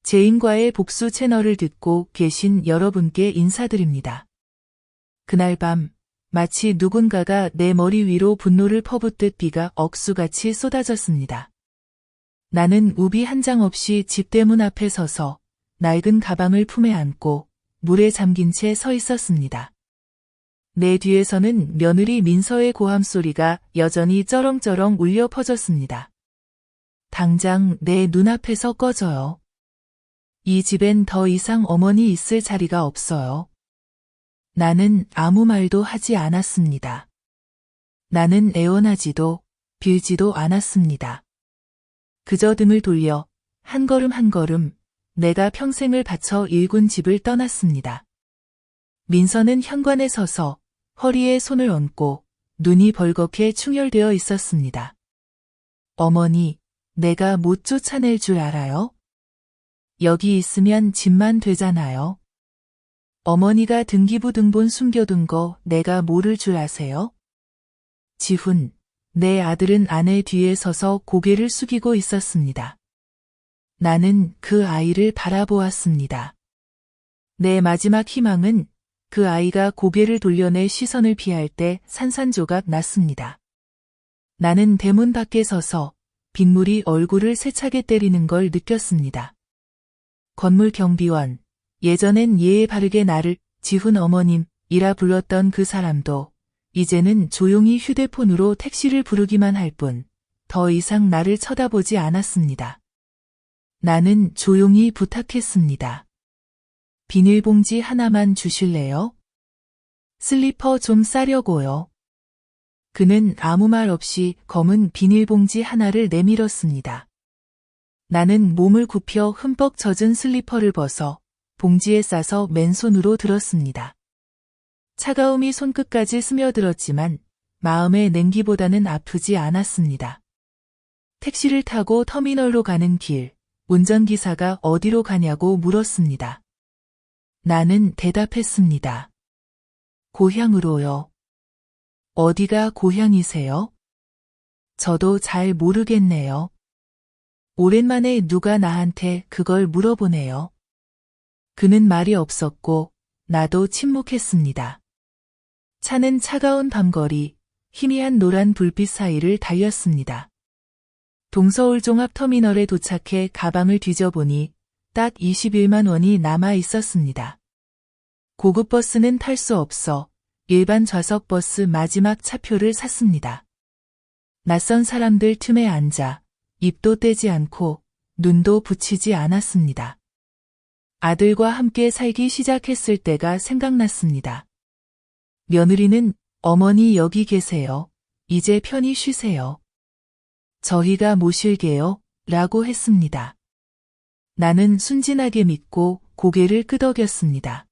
제인과의 복수 채널을 듣고 계신 여러분께 인사드립니다. 그날 밤 마치 누군가가 내 머리 위로 분노를 퍼붓듯 비가 억수같이 쏟아졌습니다. 나는 우비 한 장 없이 집대문 앞에 서서 낡은 가방을 품에 안고 물에 잠긴 채 서 있었습니다. 내 뒤에서는 며느리 민서의 고함 소리가 여전히 쩌렁쩌렁 울려 퍼졌습니다. 당장 내 눈앞에서 꺼져요. 이 집엔 더 이상 어머니 있을 자리가 없어요. 나는 아무 말도 하지 않았습니다. 나는 애원하지도 빌지도 않았습니다. 그저 등을 돌려 한 걸음 한 걸음 내가 평생을 바쳐 일군 집을 떠났습니다. 민서는 현관에 서서 허리에 손을 얹고 눈이 벌겋게 충혈되어 있었습니다. 어머니, 내가 못 쫓아낼 줄 알아요? 여기 있으면 집만 되잖아요. 어머니가 등기부 등본 숨겨둔 거 내가 모를 줄 아세요? 지훈, 내 아들은 아내 뒤에 서서 고개를 숙이고 있었습니다. 나는 그 아이를 바라보았습니다. 내 마지막 희망은 그 아이가 고개를 돌려내 시선을 피할 때 산산조각 났습니다. 나는 대문 밖에 서서 빗물이 얼굴을 세차게 때리는 걸 느꼈습니다. 건물 경비원, 예전엔 예의 바르게 나를 지훈 어머님이라 불렀던 그 사람도 이제는 조용히 휴대폰으로 택시를 부르기만 할 뿐 더 이상 나를 쳐다보지 않았습니다. 나는 조용히 부탁했습니다. 비닐봉지 하나만 주실래요? 슬리퍼 좀 싸려고요. 그는 아무 말 없이 검은 비닐봉지 하나를 내밀었습니다. 나는 몸을 굽혀 흠뻑 젖은 슬리퍼를 벗어 봉지에 싸서 맨손으로 들었습니다. 차가움이 손끝까지 스며들었지만 마음의 냉기보다는 아프지 않았습니다. 택시를 타고 터미널로 가는 길, 운전기사가 어디로 가냐고 물었습니다. 나는 대답했습니다. 고향으로요. 어디가 고향이세요? 저도 잘 모르겠네요. 오랜만에 누가 나한테 그걸 물어보네요. 그는 말이 없었고 나도 침묵했습니다. 차는 차가운 밤거리, 희미한 노란 불빛 사이를 달렸습니다. 동서울 종합터미널에 도착해 가방을 뒤져보니 딱 21만 원이 남아 있었습니다. 고급 버스는 탈 수 없어 일반 좌석 버스 마지막 차표를 샀습니다. 낯선 사람들 틈에 앉아 입도 떼지 않고 눈도 붙이지 않았습니다. 아들과 함께 살기 시작했을 때가 생각났습니다. 며느리는 어머니 여기 계세요. 이제 편히 쉬세요. 저희가 모실게요. 라고 했습니다. 나는 순진하게 믿고 고개를 끄덕였습니다.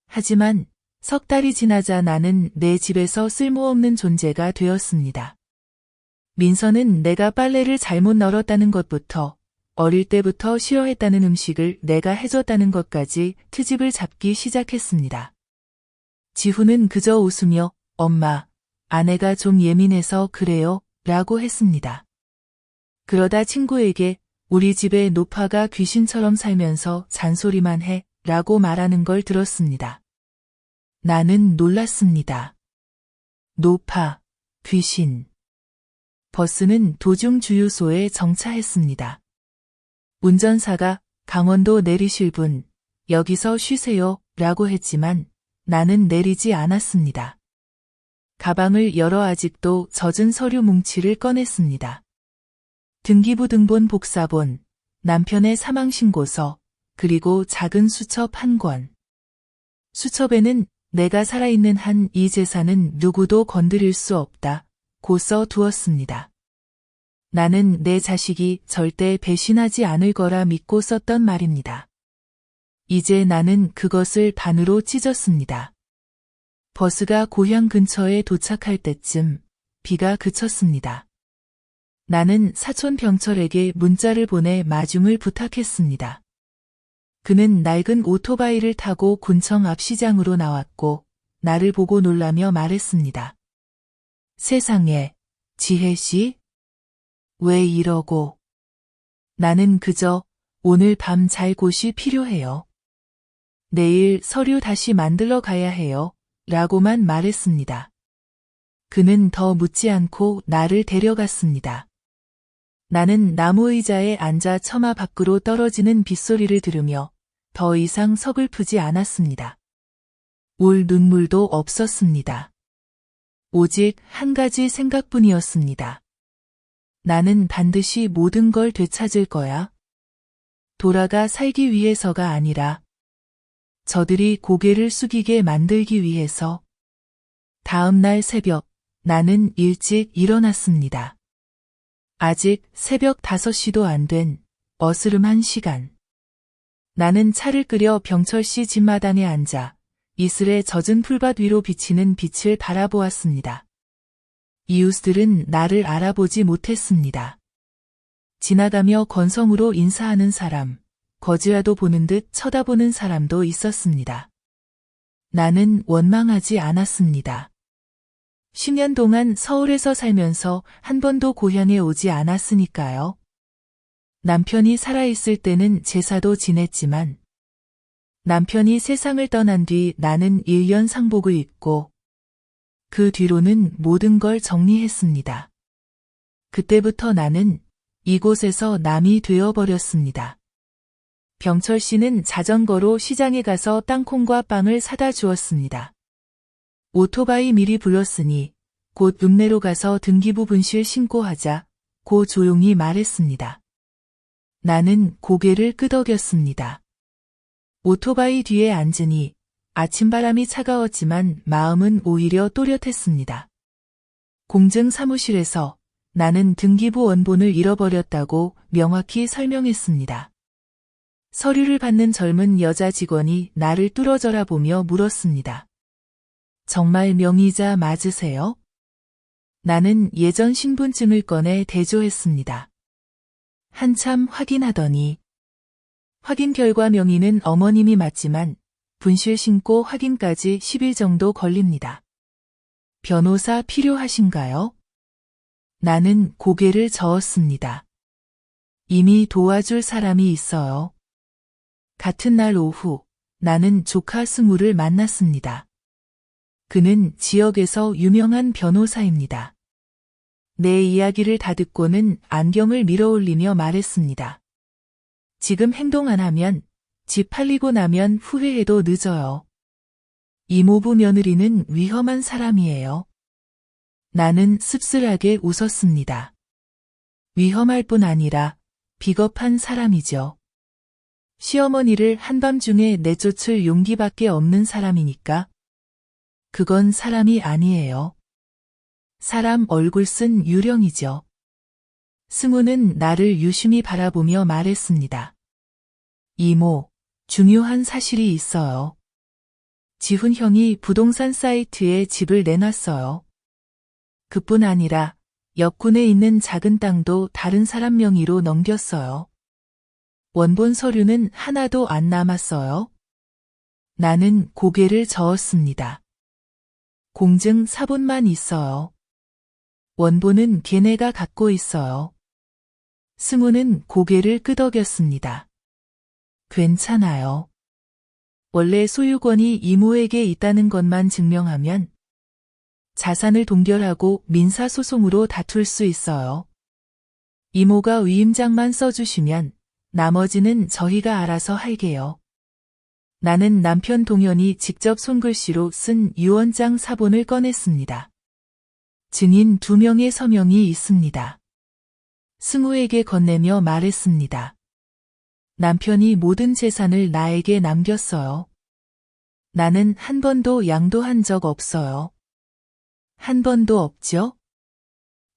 하지만 석 달이 지나자 나는 내 집에서 쓸모없는 존재가 되었습니다. 민서는 내가 빨래를 잘못 널었다는 것부터 어릴 때부터 싫어했다는 음식을 내가 해줬다는 것까지 트집을 잡기 시작했습니다. 지훈은 그저 웃으며 엄마, 아내가 좀 예민해서 그래요 라고 했습니다. 그러다 친구에게 우리 집에 노파가 귀신처럼 살면서 잔소리만 해 라고 말하는 걸 들었습니다. 나는 놀랐습니다. 노파, 귀신. 버스는 도중 주유소에 정차했습니다. 운전사가 강원도 내리실 분, 여기서 쉬세요 라고 했지만 나는 내리지 않았습니다. 가방을 열어 아직도 젖은 서류 뭉치를 꺼냈습니다. 등기부 등본 복사본, 남편의 사망신고서, 그리고 작은 수첩 한 권. 수첩에는 내가 살아있는 한 이 재산은 누구도 건드릴 수 없다 고 써 두었습니다. 나는 내 자식이 절대 배신하지 않을 거라 믿고 썼던 말입니다. 이제 나는 그것을 반으로 찢었습니다. 버스가 고향 근처에 도착할 때쯤 비가 그쳤습니다. 나는 사촌 병철에게 문자를 보내 마중을 부탁했습니다. 그는 낡은 오토바이를 타고 군청 앞 시장으로 나왔고 나를 보고 놀라며 말했습니다. 세상에, 지혜씨? 왜 이러고? 나는 그저 오늘 밤 잘 곳이 필요해요. 내일 서류 다시 만들러 가야 해요. 라고만 말했습니다. 그는 더 묻지 않고 나를 데려갔습니다. 나는 나무 의자에 앉아 처마 밖으로 떨어지는 빗소리를 들으며 더 이상 서글프지 않았습니다. 울 눈물도 없었습니다. 오직 한 가지 생각뿐이었습니다. 나는 반드시 모든 걸 되찾을 거야. 돌아가 살기 위해서가 아니라 저들이 고개를 숙이게 만들기 위해서. 다음 날 새벽, 나는 일찍 일어났습니다. 아직 새벽 5시도 안 된 어스름한 시간. 나는 차를 끓여 병철씨 집마당에 앉아 이슬에 젖은 풀밭 위로 비치는 빛을 바라보았습니다. 이웃들은 나를 알아보지 못했습니다. 지나가며 건성으로 인사하는 사람, 거지라도 보는 듯 쳐다보는 사람도 있었습니다. 나는 원망하지 않았습니다. 10년 동안 서울에서 살면서 한 번도 고향에 오지 않았으니까요. 남편이 살아있을 때는 제사도 지냈지만 남편이 세상을 떠난 뒤 나는 1년 상복을 입고 그 뒤로는 모든 걸 정리했습니다. 그때부터 나는 이곳에서 남이 되어버렸습니다. 병철 씨는 자전거로 시장에 가서 땅콩과 빵을 사다 주었습니다. 오토바이 미리 불렀으니 곧 읍내로 가서 등기부 분실 신고하자 고 조용히 말했습니다. 나는 고개를 끄덕였습니다. 오토바이 뒤에 앉으니 아침바람이 차가웠지만 마음은 오히려 또렷했습니다. 공증 사무실에서 나는 등기부 원본을 잃어버렸다고 명확히 설명했습니다. 서류를 받는 젊은 여자 직원이 나를 뚫어져라 보며 물었습니다. 정말 명의자 맞으세요? 나는 예전 신분증을 꺼내 대조했습니다. 한참 확인하더니 확인 결과 명의는 어머님이 맞지만 분실 신고 확인까지 10일 정도 걸립니다. 변호사 필요하신가요? 나는 고개를 저었습니다. 이미 도와줄 사람이 있어요. 같은 날 오후 나는 조카 승우를 만났습니다. 그는 지역에서 유명한 변호사입니다. 내 이야기를 다 듣고는 안경을 밀어올리며 말했습니다. 지금 행동 안 하면 집 팔리고 나면 후회해도 늦어요. 이모부 며느리는 위험한 사람이에요. 나는 씁쓸하게 웃었습니다. 위험할 뿐 아니라 비겁한 사람이죠. 시어머니를 한밤중에 내쫓을 용기밖에 없는 사람이니까. 그건 사람이 아니에요. 사람 얼굴 쓴 유령이죠. 승우는 나를 유심히 바라보며 말했습니다. 이모, 중요한 사실이 있어요. 지훈 형이 부동산 사이트에 집을 내놨어요. 그뿐 아니라 옆군에 있는 작은 땅도 다른 사람 명의로 넘겼어요. 원본 서류는 하나도 안 남았어요. 나는 고개를 저었습니다. 공증 사본만 있어요. 원본은 걔네가 갖고 있어요. 승우는 고개를 끄덕였습니다. 괜찮아요. 원래 소유권이 이모에게 있다는 것만 증명하면 자산을 동결하고 민사소송으로 다툴 수 있어요. 이모가 위임장만 써주시면 나머지는 저희가 알아서 할게요. 나는 남편 동현이 직접 손글씨로 쓴 유언장 사본을 꺼냈습니다. 증인 2명의 서명이 있습니다. 승우에게 건네며 말했습니다. 남편이 모든 재산을 나에게 남겼어요. 나는 한 번도 양도한 적 없어요. 한 번도 없죠?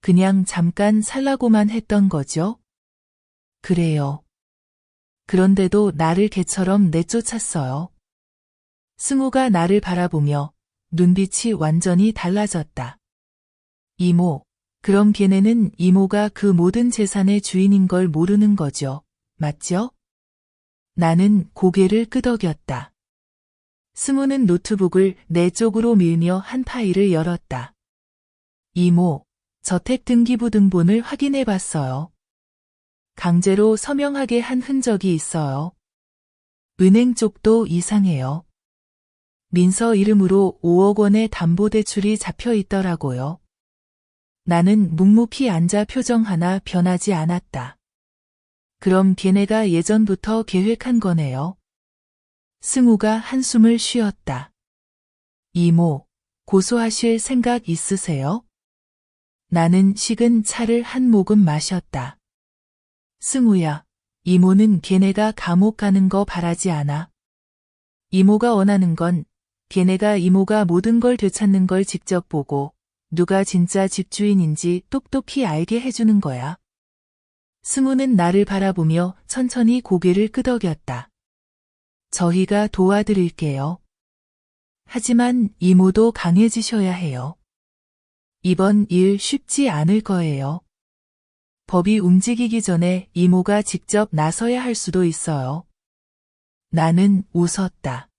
그냥 잠깐 살라고만 했던 거죠? 그래요. 그런데도 나를 개처럼 내쫓았어요. 승우가 나를 바라보며 눈빛이 완전히 달라졌다. 이모, 그럼 걔네는 이모가 그 모든 재산의 주인인 걸 모르는 거죠, 맞죠? 나는 고개를 끄덕였다. 승우는 노트북을 내 쪽으로 밀며 한 파일을 열었다. 이모, 저택등기부 등본을 확인해 봤어요. 강제로 서명하게 한 흔적이 있어요. 은행 쪽도 이상해요. 민서 이름으로 5억 원의 담보대출이 잡혀 있더라고요. 나는 묵묵히 앉아 표정 하나 변하지 않았다. 그럼 걔네가 예전부터 계획한 거네요. 승우가 한숨을 쉬었다. 이모, 고소하실 생각 있으세요? 나는 식은 차를 한 모금 마셨다. 승우야, 이모는 걔네가 감옥 가는 거 바라지 않아. 이모가 원하는 건 걔네가 이모가 모든 걸 되찾는 걸 직접 보고 누가 진짜 집주인인지 똑똑히 알게 해주는 거야. 승우는 나를 바라보며 천천히 고개를 끄덕였다. 저희가 도와드릴게요. 하지만 이모도 강해지셔야 해요. 이번 일 쉽지 않을 거예요. 법이 움직이기 전에 이모가 직접 나서야 할 수도 있어요. 나는 웃었다.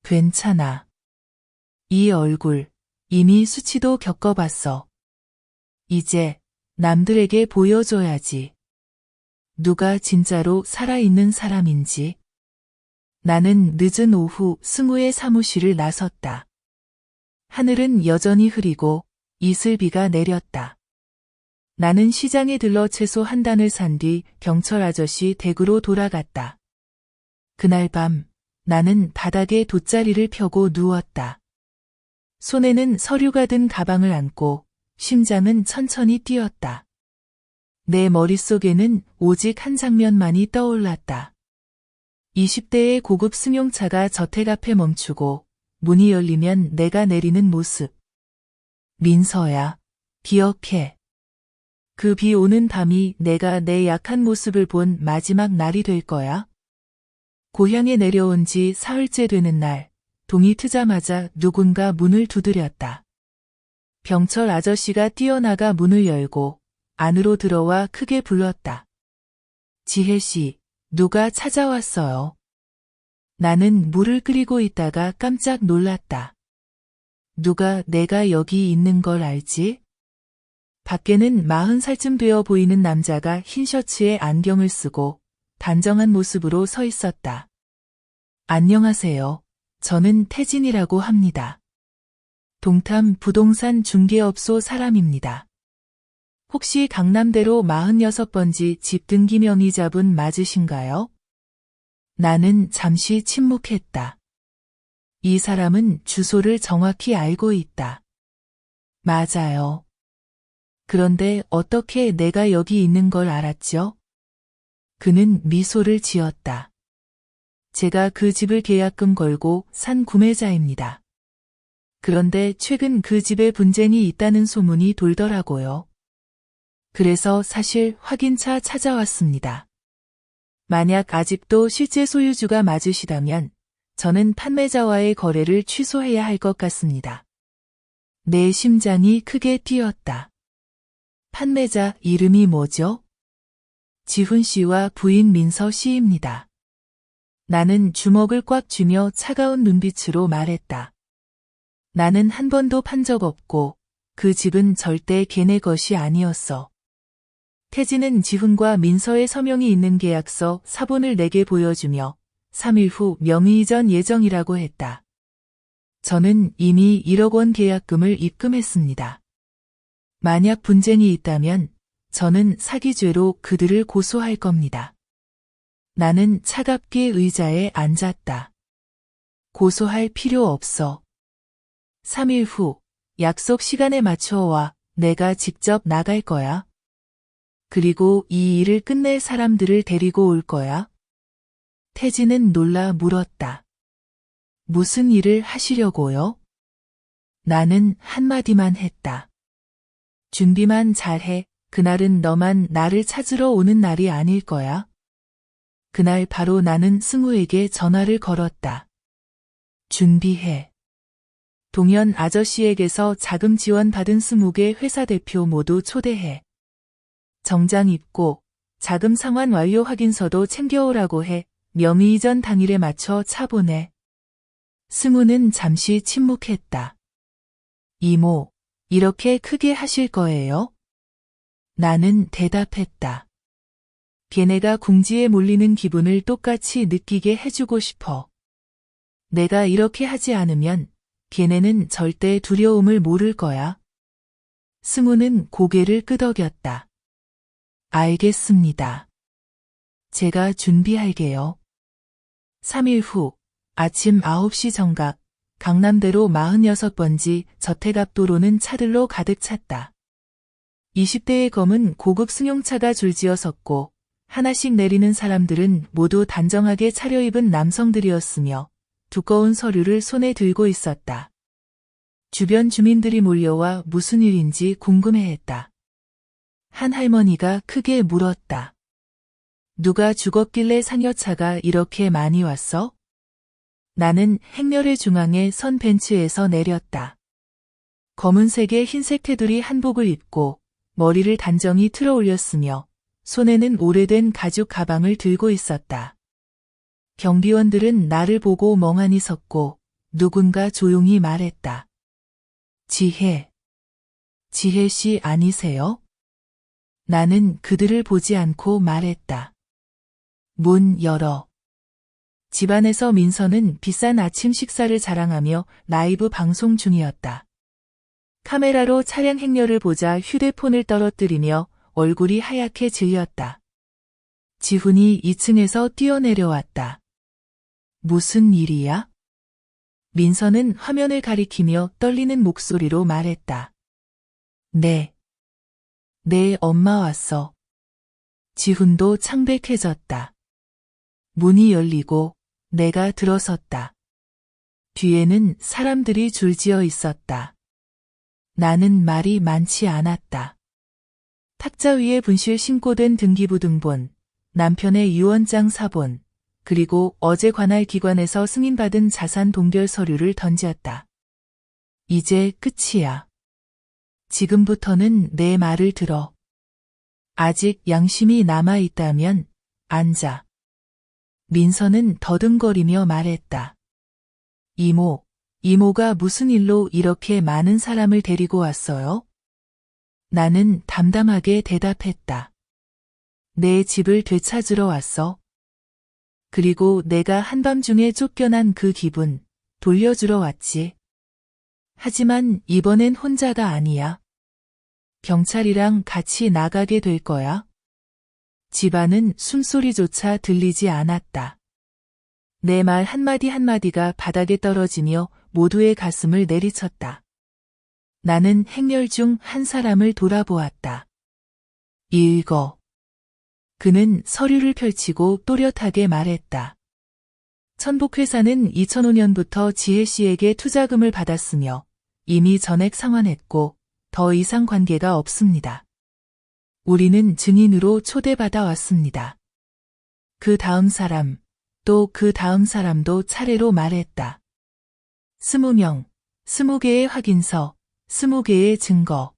괜찮아. 이 얼굴 이미 수치도 겪어봤어. 이제 남들에게 보여줘야지. 누가 진짜로 살아있는 사람인지. 나는 늦은 오후 승우의 사무실을 나섰다. 하늘은 여전히 흐리고 이슬비가 내렸다. 나는 시장에 들러 채소 한 단을 산 뒤 경찰 아저씨 댁으로 돌아갔다. 그날 밤 나는 바닥에 돗자리를 펴고 누웠다. 손에는 서류가 든 가방을 안고 심장은 천천히 뛰었다. 내 머릿속에는 오직 한 장면만이 떠올랐다. 20대의 고급 승용차가 저택 앞에 멈추고 문이 열리면 내가 내리는 모습. 민서야, 기억해. 그 비 오는 밤이 내가 내 약한 모습을 본 마지막 날이 될 거야. 고향에 내려온 지 사흘째 되는 날, 동이 트자마자 누군가 문을 두드렸다. 병철 아저씨가 뛰어나가 문을 열고 안으로 들어와 크게 불렀다. 지혜씨, 누가 찾아왔어요. 나는 물을 끓이고 있다가 깜짝 놀랐다. 누가 내가 여기 있는 걸 알지? 밖에는 40살쯤 되어 보이는 남자가 흰 셔츠에 안경을 쓰고 단정한 모습으로 서 있었다. 안녕하세요. 저는 태진이라고 합니다. 동탄 부동산 중개업소 사람입니다. 혹시 강남대로 46번지 집 등기 명의자분 맞으신가요? 나는 잠시 침묵했다. 이 사람은 주소를 정확히 알고 있다. 맞아요. 그런데 어떻게 내가 여기 있는 걸 알았죠? 그는 미소를 지었다. 제가 그 집을 계약금 걸고 산 구매자입니다. 그런데 최근 그 집에 분쟁이 있다는 소문이 돌더라고요. 그래서 사실 확인차 찾아왔습니다. 만약 아직도 실제 소유주가 맞으시다면 저는 판매자와의 거래를 취소해야 할 것 같습니다. 내 심장이 크게 뛰었다. 판매자 이름이 뭐죠? 지훈 씨와 부인 민서 씨입니다. 나는 주먹을 꽉 쥐며 차가운 눈빛으로 말했다. 나는 한 번도 판 적 없고 그 집은 절대 걔네 것이 아니었어. 태진은 지훈과 민서의 서명이 있는 계약서 사본을 내게 보여주며 3일 후 명의이전 예정이라고 했다. 저는 이미 1억 원 계약금을 입금했습니다. 만약 분쟁이 있다면 저는 사기죄로 그들을 고소할 겁니다. 나는 차갑게 의자에 앉았다. 고소할 필요 없어. 3일 후 약속 시간에 맞춰 와. 내가 직접 나갈 거야. 그리고 이 일을 끝낼 사람들을 데리고 올 거야. 태진은 놀라 물었다. 무슨 일을 하시려고요? 나는 한마디만 했다. 준비만 잘해. 그날은 너만 나를 찾으러 오는 날이 아닐 거야. 그날 바로 나는 승우에게 전화를 걸었다. 준비해. 동현 아저씨에게서 자금 지원 받은 20개 회사 대표 모두 초대해. 정장 입고 자금 상환 완료 확인서도 챙겨오라고 해. 명의이전 당일에 맞춰 차 보내. 승우는 잠시 침묵했다. 이모, 이렇게 크게 하실 거예요? 나는 대답했다. 걔네가 궁지에 몰리는 기분을 똑같이 느끼게 해주고 싶어. 내가 이렇게 하지 않으면 걔네는 절대 두려움을 모를 거야. 승우는 고개를 끄덕였다. 알겠습니다. 제가 준비할게요. 3일 후 아침 9시 정각 강남대로 46번지 저택 앞 도로는 차들로 가득 찼다. 20대의 검은 고급 승용차가 줄지어 섰고 하나씩 내리는 사람들은 모두 단정하게 차려입은 남성들이었으며 두꺼운 서류를 손에 들고 있었다. 주변 주민들이 몰려와 무슨 일인지 궁금해했다. 한 할머니가 크게 물었다. 누가 죽었길래 상여차가 이렇게 많이 왔어? 나는 행렬의 중앙에 선 벤츠에서 내렸다. 검은색의 흰색 테두리 한복을 입고 머리를 단정히 틀어 올렸으며 손에는 오래된 가죽 가방을 들고 있었다. 경비원들은 나를 보고 멍하니 섰고 누군가 조용히 말했다. 지혜. 지혜 씨 아니세요? 나는 그들을 보지 않고 말했다. 문 열어. 집안에서 민서는 비싼 아침 식사를 자랑하며 라이브 방송 중이었다. 카메라로 차량 행렬을 보자 휴대폰을 떨어뜨리며 얼굴이 하얗게 질렸다. 지훈이 2층에서 뛰어내려왔다. 무슨 일이야? 민서는 화면을 가리키며 떨리는 목소리로 말했다. 네. 내 엄마 왔어. 지훈도 창백해졌다. 문이 열리고 내가 들어섰다. 뒤에는 사람들이 줄지어 있었다. 나는 말이 많지 않았다. 탁자 위에 분실 신고된 등기부 등본, 남편의 유언장 사본, 그리고 어제 관할 기관에서 승인받은 자산 동결 서류를 던졌다. 이제 끝이야. 지금부터는 내 말을 들어. 아직 양심이 남아있다면 앉아. 민서는 더듬거리며 말했다. 이모가 무슨 일로 이렇게 많은 사람을 데리고 왔어요? 나는 담담하게 대답했다. 내 집을 되찾으러 왔어. 그리고 내가 한밤중에 쫓겨난 그 기분 돌려주러 왔지. 하지만 이번엔 혼자가 아니야. 경찰이랑 같이 나가게 될 거야. 집안은 숨소리조차 들리지 않았다. 내 말 한마디 한마디가 바닥에 떨어지며 모두의 가슴을 내리쳤다. 나는 행렬 중 한 사람을 돌아보았다. 읽어. 그는 서류를 펼치고 또렷하게 말했다. 천복회사는 2005년부터 지혜 씨에게 투자금을 받았으며 이미 전액 상환했고 더 이상 관계가 없습니다. 우리는 증인으로 초대받아 왔습니다. 그 다음 사람, 또 그 다음 사람도 차례로 말했다. 20명, 20개의 확인서, 20개의 증거.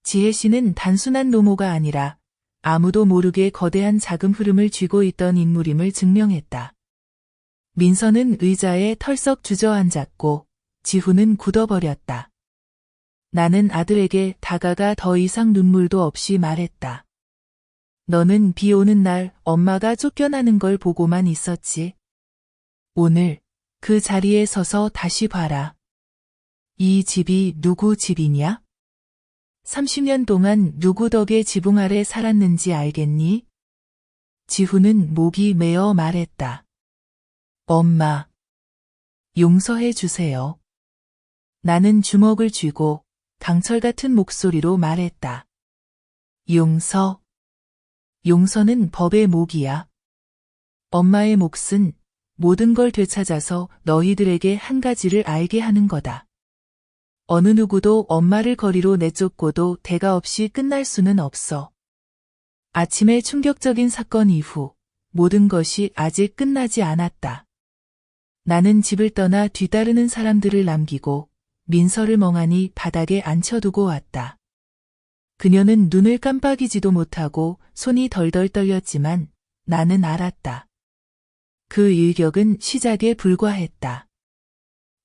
지혜 씨는 단순한 노모가 아니라 아무도 모르게 거대한 자금 흐름을 쥐고 있던 인물임을 증명했다. 민서는 의자에 털썩 주저앉았고 지훈은 굳어버렸다. 나는 아들에게 다가가 더 이상 눈물도 없이 말했다. 너는 비 오는 날 엄마가 쫓겨나는 걸 보고만 있었지. 오늘 그 자리에 서서 다시 봐라. 이 집이 누구 집이냐? 30년 동안 누구 덕에 지붕 아래 살았는지 알겠니? 지훈은 목이 메어 말했다. 엄마, 용서해 주세요. 나는 주먹을 쥐고 강철 같은 목소리로 말했다. 용서? 용서는 법의 목이야. 엄마의 몫은 모든 걸 되찾아서 너희들에게 한 가지를 알게 하는 거다. 어느 누구도 엄마를 거리로 내쫓고도 대가 없이 끝날 수는 없어. 아침의 충격적인 사건 이후 모든 것이 아직 끝나지 않았다. 나는 집을 떠나 뒤따르는 사람들을 남기고 민서를 멍하니 바닥에 앉혀두고 왔다. 그녀는 눈을 깜빡이지도 못하고 손이 덜덜 떨렸지만 나는 알았다. 그 일격은 시작에 불과했다.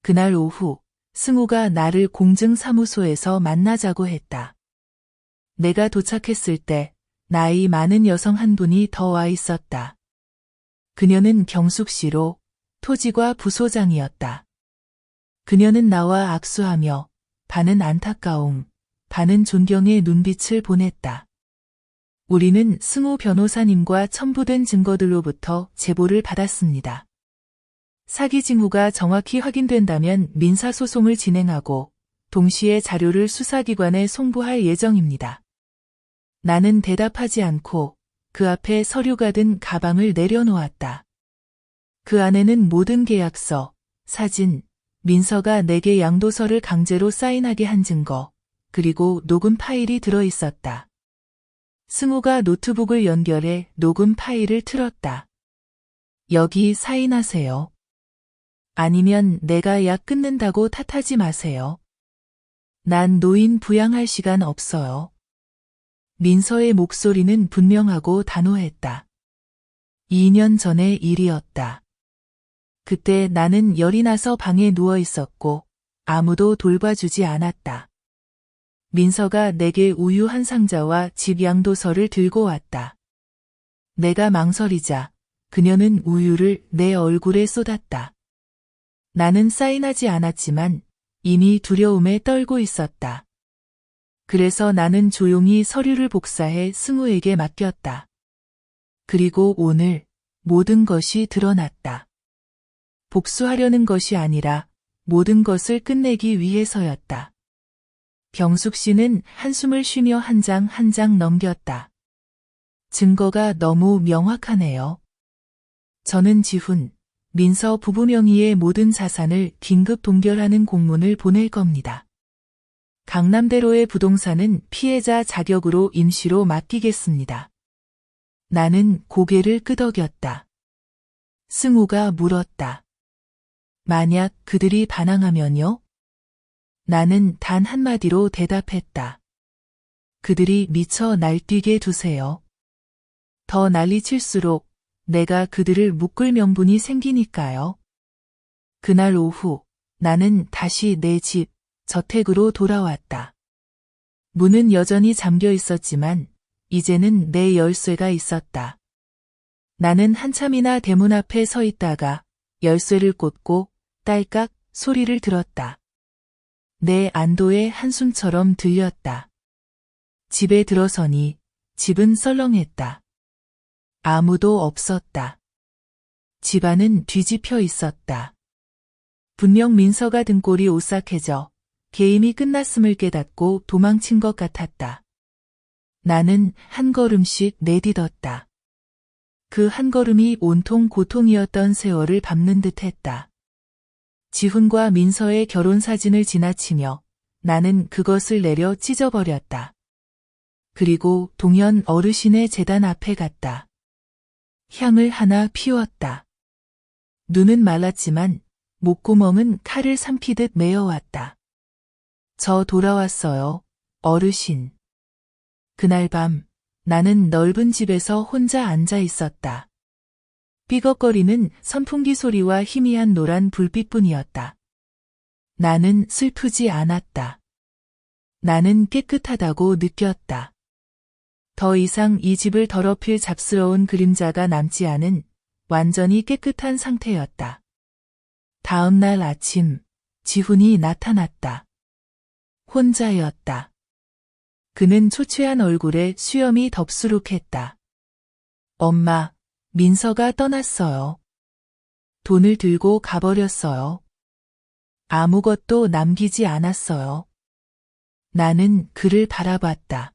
그날 오후 승우가 나를 공증사무소에서 만나자고 했다. 내가 도착했을 때 나이 많은 여성 한 분이 더 와 있었다. 그녀는 경숙 씨로 토지과 부소장이었다. 그녀는 나와 악수하며 반은 안타까움, 반은 존경의 눈빛을 보냈다. 우리는 승우 변호사님과 첨부된 증거들로부터 제보를 받았습니다. 사기 징후가 정확히 확인된다면 민사소송을 진행하고 동시에 자료를 수사기관에 송부할 예정입니다. 나는 대답하지 않고 그 앞에 서류가 든 가방을 내려놓았다. 그 안에는 모든 계약서, 사진, 민서가 내게 양도서를 강제로 사인하게 한 증거, 그리고 녹음 파일이 들어 있었다. 승우가 노트북을 연결해 녹음 파일을 틀었다. 여기 사인하세요. 아니면 내가 약 끊는다고 탓하지 마세요. 난 노인 부양할 시간 없어요. 민서의 목소리는 분명하고 단호했다. 2년 전의 일이었다. 그때 나는 열이 나서 방에 누워 있었고 아무도 돌봐주지 않았다. 민서가 내게 우유 한 상자와 집 양도서를 들고 왔다. 내가 망설이자 그녀는 우유를 내 얼굴에 쏟았다. 나는 사인하지 않았지만 이미 두려움에 떨고 있었다. 그래서 나는 조용히 서류를 복사해 승우에게 맡겼다. 그리고 오늘 모든 것이 드러났다. 복수하려는 것이 아니라 모든 것을 끝내기 위해서였다. 경숙 씨는 한숨을 쉬며 한 장 한 장 넘겼다. 증거가 너무 명확하네요. 저는 지훈, 민서 부부 명의의 모든 자산을 긴급 동결하는 공문을 보낼 겁니다. 강남대로의 부동산은 피해자 자격으로 임시로 맡기겠습니다. 나는 고개를 끄덕였다. 승우가 물었다. 만약 그들이 반항하면요? 나는 단 한마디로 대답했다. 그들이 미쳐 날뛰게 두세요. 더 난리칠수록 내가 그들을 묶을 명분이 생기니까요. 그날 오후 나는 다시 내 집, 저택으로 돌아왔다. 문은 여전히 잠겨 있었지만 이제는 내 열쇠가 있었다. 나는 한참이나 대문 앞에 서 있다가 열쇠를 꽂고 딸깍 소리를 들었다. 내 안도의 한숨처럼 들렸다. 집에 들어서니 집은 썰렁했다. 아무도 없었다. 집안은 뒤집혀 있었다. 분명 민서가 등골이 오싹해져 게임이 끝났음을 깨닫고 도망친 것 같았다. 나는 한 걸음씩 내딛었다. 그 한 걸음이 온통 고통이었던 세월을 밟는 듯했다. 지훈과 민서의 결혼 사진을 지나치며 나는 그것을 내려 찢어버렸다. 그리고 동현 어르신의 제단 앞에 갔다. 향을 하나 피웠다. 눈은 말랐지만 목구멍은 칼을 삼키듯 메어왔다. 저 돌아왔어요, 어르신. 그날 밤 나는 넓은 집에서 혼자 앉아 있었다. 삐걱거리는 선풍기 소리와 희미한 노란 불빛뿐이었다. 나는 슬프지 않았다. 나는 깨끗하다고 느꼈다. 더 이상 이 집을 더럽힐 잡스러운 그림자가 남지 않은 완전히 깨끗한 상태였다. 다음 날 아침, 지훈이 나타났다. 혼자였다. 그는 초췌한 얼굴에 수염이 덥수룩했다. 엄마, 민서가 떠났어요. 돈을 들고 가버렸어요. 아무것도 남기지 않았어요. 나는 그를 바라봤다.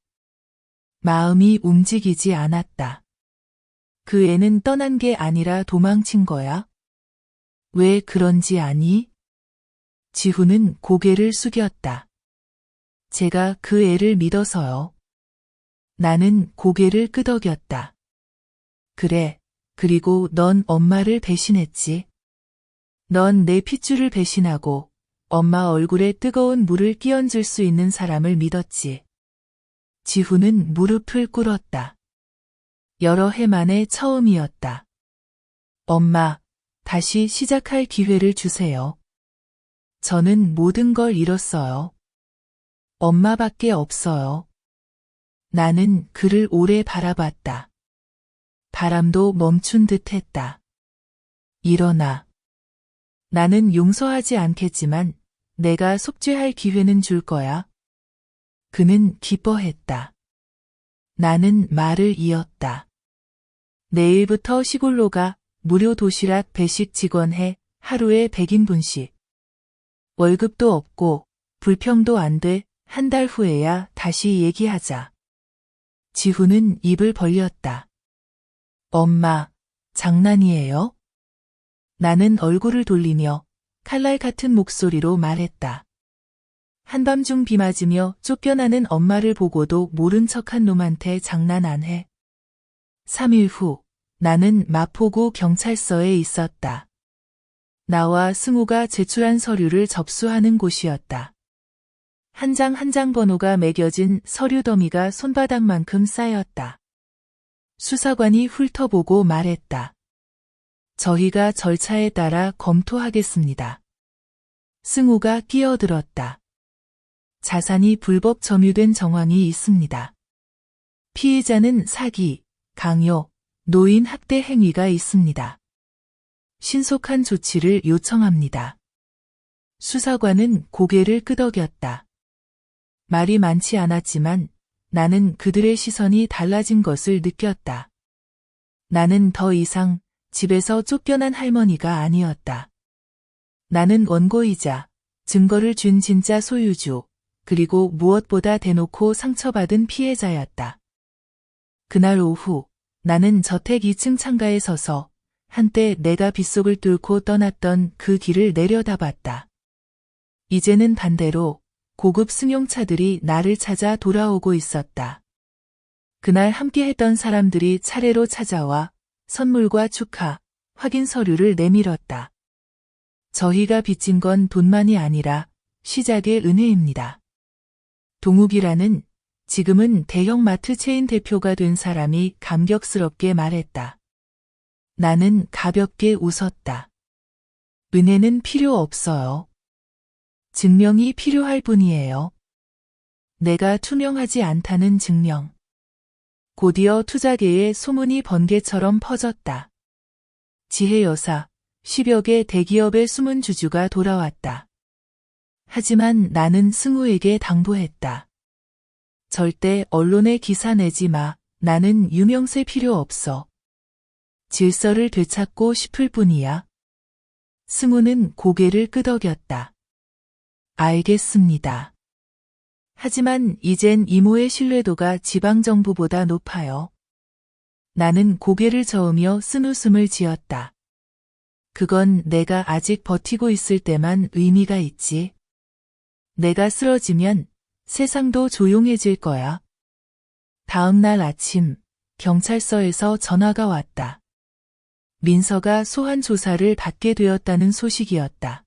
마음이 움직이지 않았다. 그 애는 떠난 게 아니라 도망친 거야? 왜 그런지 아니? 지훈은 고개를 숙였다. 제가 그 애를 믿어서요. 나는 고개를 끄덕였다. 그래, 그리고 넌 엄마를 배신했지. 넌 내 핏줄을 배신하고 엄마 얼굴에 뜨거운 물을 끼얹을 수 있는 사람을 믿었지. 지훈은 무릎을 꿇었다. 여러 해 만에 처음이었다. 엄마, 다시 시작할 기회를 주세요. 저는 모든 걸 잃었어요. 엄마밖에 없어요. 나는 그를 오래 바라봤다. 바람도 멈춘 듯 했다. 일어나. 나는 용서하지 않겠지만 내가 속죄할 기회는 줄 거야. 그는 기뻐했다. 나는 말을 이었다. 내일부터 시골로 가. 무료 도시락 배식 직원 해. 하루에 100인분씩. 월급도 없고 불평도 안 돼. 한 달 후에야 다시 얘기하자. 지훈은 입을 벌렸다. 엄마, 장난이에요? 나는 얼굴을 돌리며 칼날 같은 목소리로 말했다. 한밤중 비 맞으며 쫓겨나는 엄마를 보고도 모른 척한 놈한테 장난 안 해. 3일 후 나는 마포구 경찰서에 있었다. 나와 승우가 제출한 서류를 접수하는 곳이었다. 한 장 한 장 번호가 매겨진 서류 더미가 손바닥만큼 쌓였다. 수사관이 훑어보고 말했다. 저희가 절차에 따라 검토하겠습니다. 승우가 끼어들었다. 자산이 불법 점유된 정황이 있습니다. 피해자는 사기, 강요, 노인 학대 행위가 있습니다. 신속한 조치를 요청합니다. 수사관은 고개를 끄덕였다. 말이 많지 않았지만 나는 그들의 시선이 달라진 것을 느꼈다. 나는 더 이상 집에서 쫓겨난 할머니가 아니었다. 나는 원고이자 증거를 준 진짜 소유주, 그리고 무엇보다 대놓고 상처받은 피해자였다. 그날 오후 나는 저택 2층 창가에 서서 한때 내가 빗속을 뚫고 떠났던 그 길을 내려다봤다. 이제는 반대로 고급 승용차들이 나를 찾아 돌아오고 있었다. 그날 함께했던 사람들이 차례로 찾아와 선물과 축하, 확인 서류를 내밀었다. 저희가 빚진 건 돈만이 아니라 시작의 은혜입니다. 동욱이라는 지금은 대형 마트 체인 대표가 된 사람이 감격스럽게 말했다. 나는 가볍게 웃었다. 은혜는 필요 없어요. 증명이 필요할 뿐이에요. 내가 투명하지 않다는 증명. 곧이어 투자계에 소문이 번개처럼 퍼졌다. 지혜 여사, 10여 개 대기업의 숨은 주주가 돌아왔다. 하지만 나는 승우에게 당부했다. 절대 언론에 기사 내지 마. 나는 유명세 필요 없어. 질서를 되찾고 싶을 뿐이야. 승우는 고개를 끄덕였다. 알겠습니다. 하지만 이젠 이모의 신뢰도가 지방정부보다 높아요. 나는 고개를 저으며 쓴웃음을 지었다. 그건 내가 아직 버티고 있을 때만 의미가 있지. 내가 쓰러지면 세상도 조용해질 거야. 다음 날 아침 경찰서에서 전화가 왔다. 민서가 소환 조사를 받게 되었다는 소식이었다.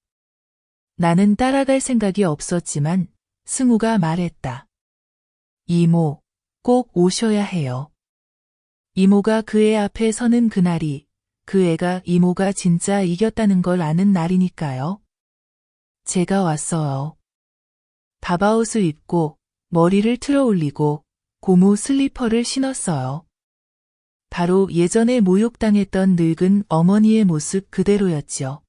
나는 따라갈 생각이 없었지만 승우가 말했다. 이모, 꼭 오셔야 해요. 이모가 그 애 앞에 서는 그날이 그 애가 이모가 진짜 이겼다는 걸 아는 날이니까요. 제가 왔어요. 바바옷을 입고 머리를 틀어 올리고 고무 슬리퍼를 신었어요. 바로 예전에 모욕당했던 늙은 어머니의 모습 그대로였죠.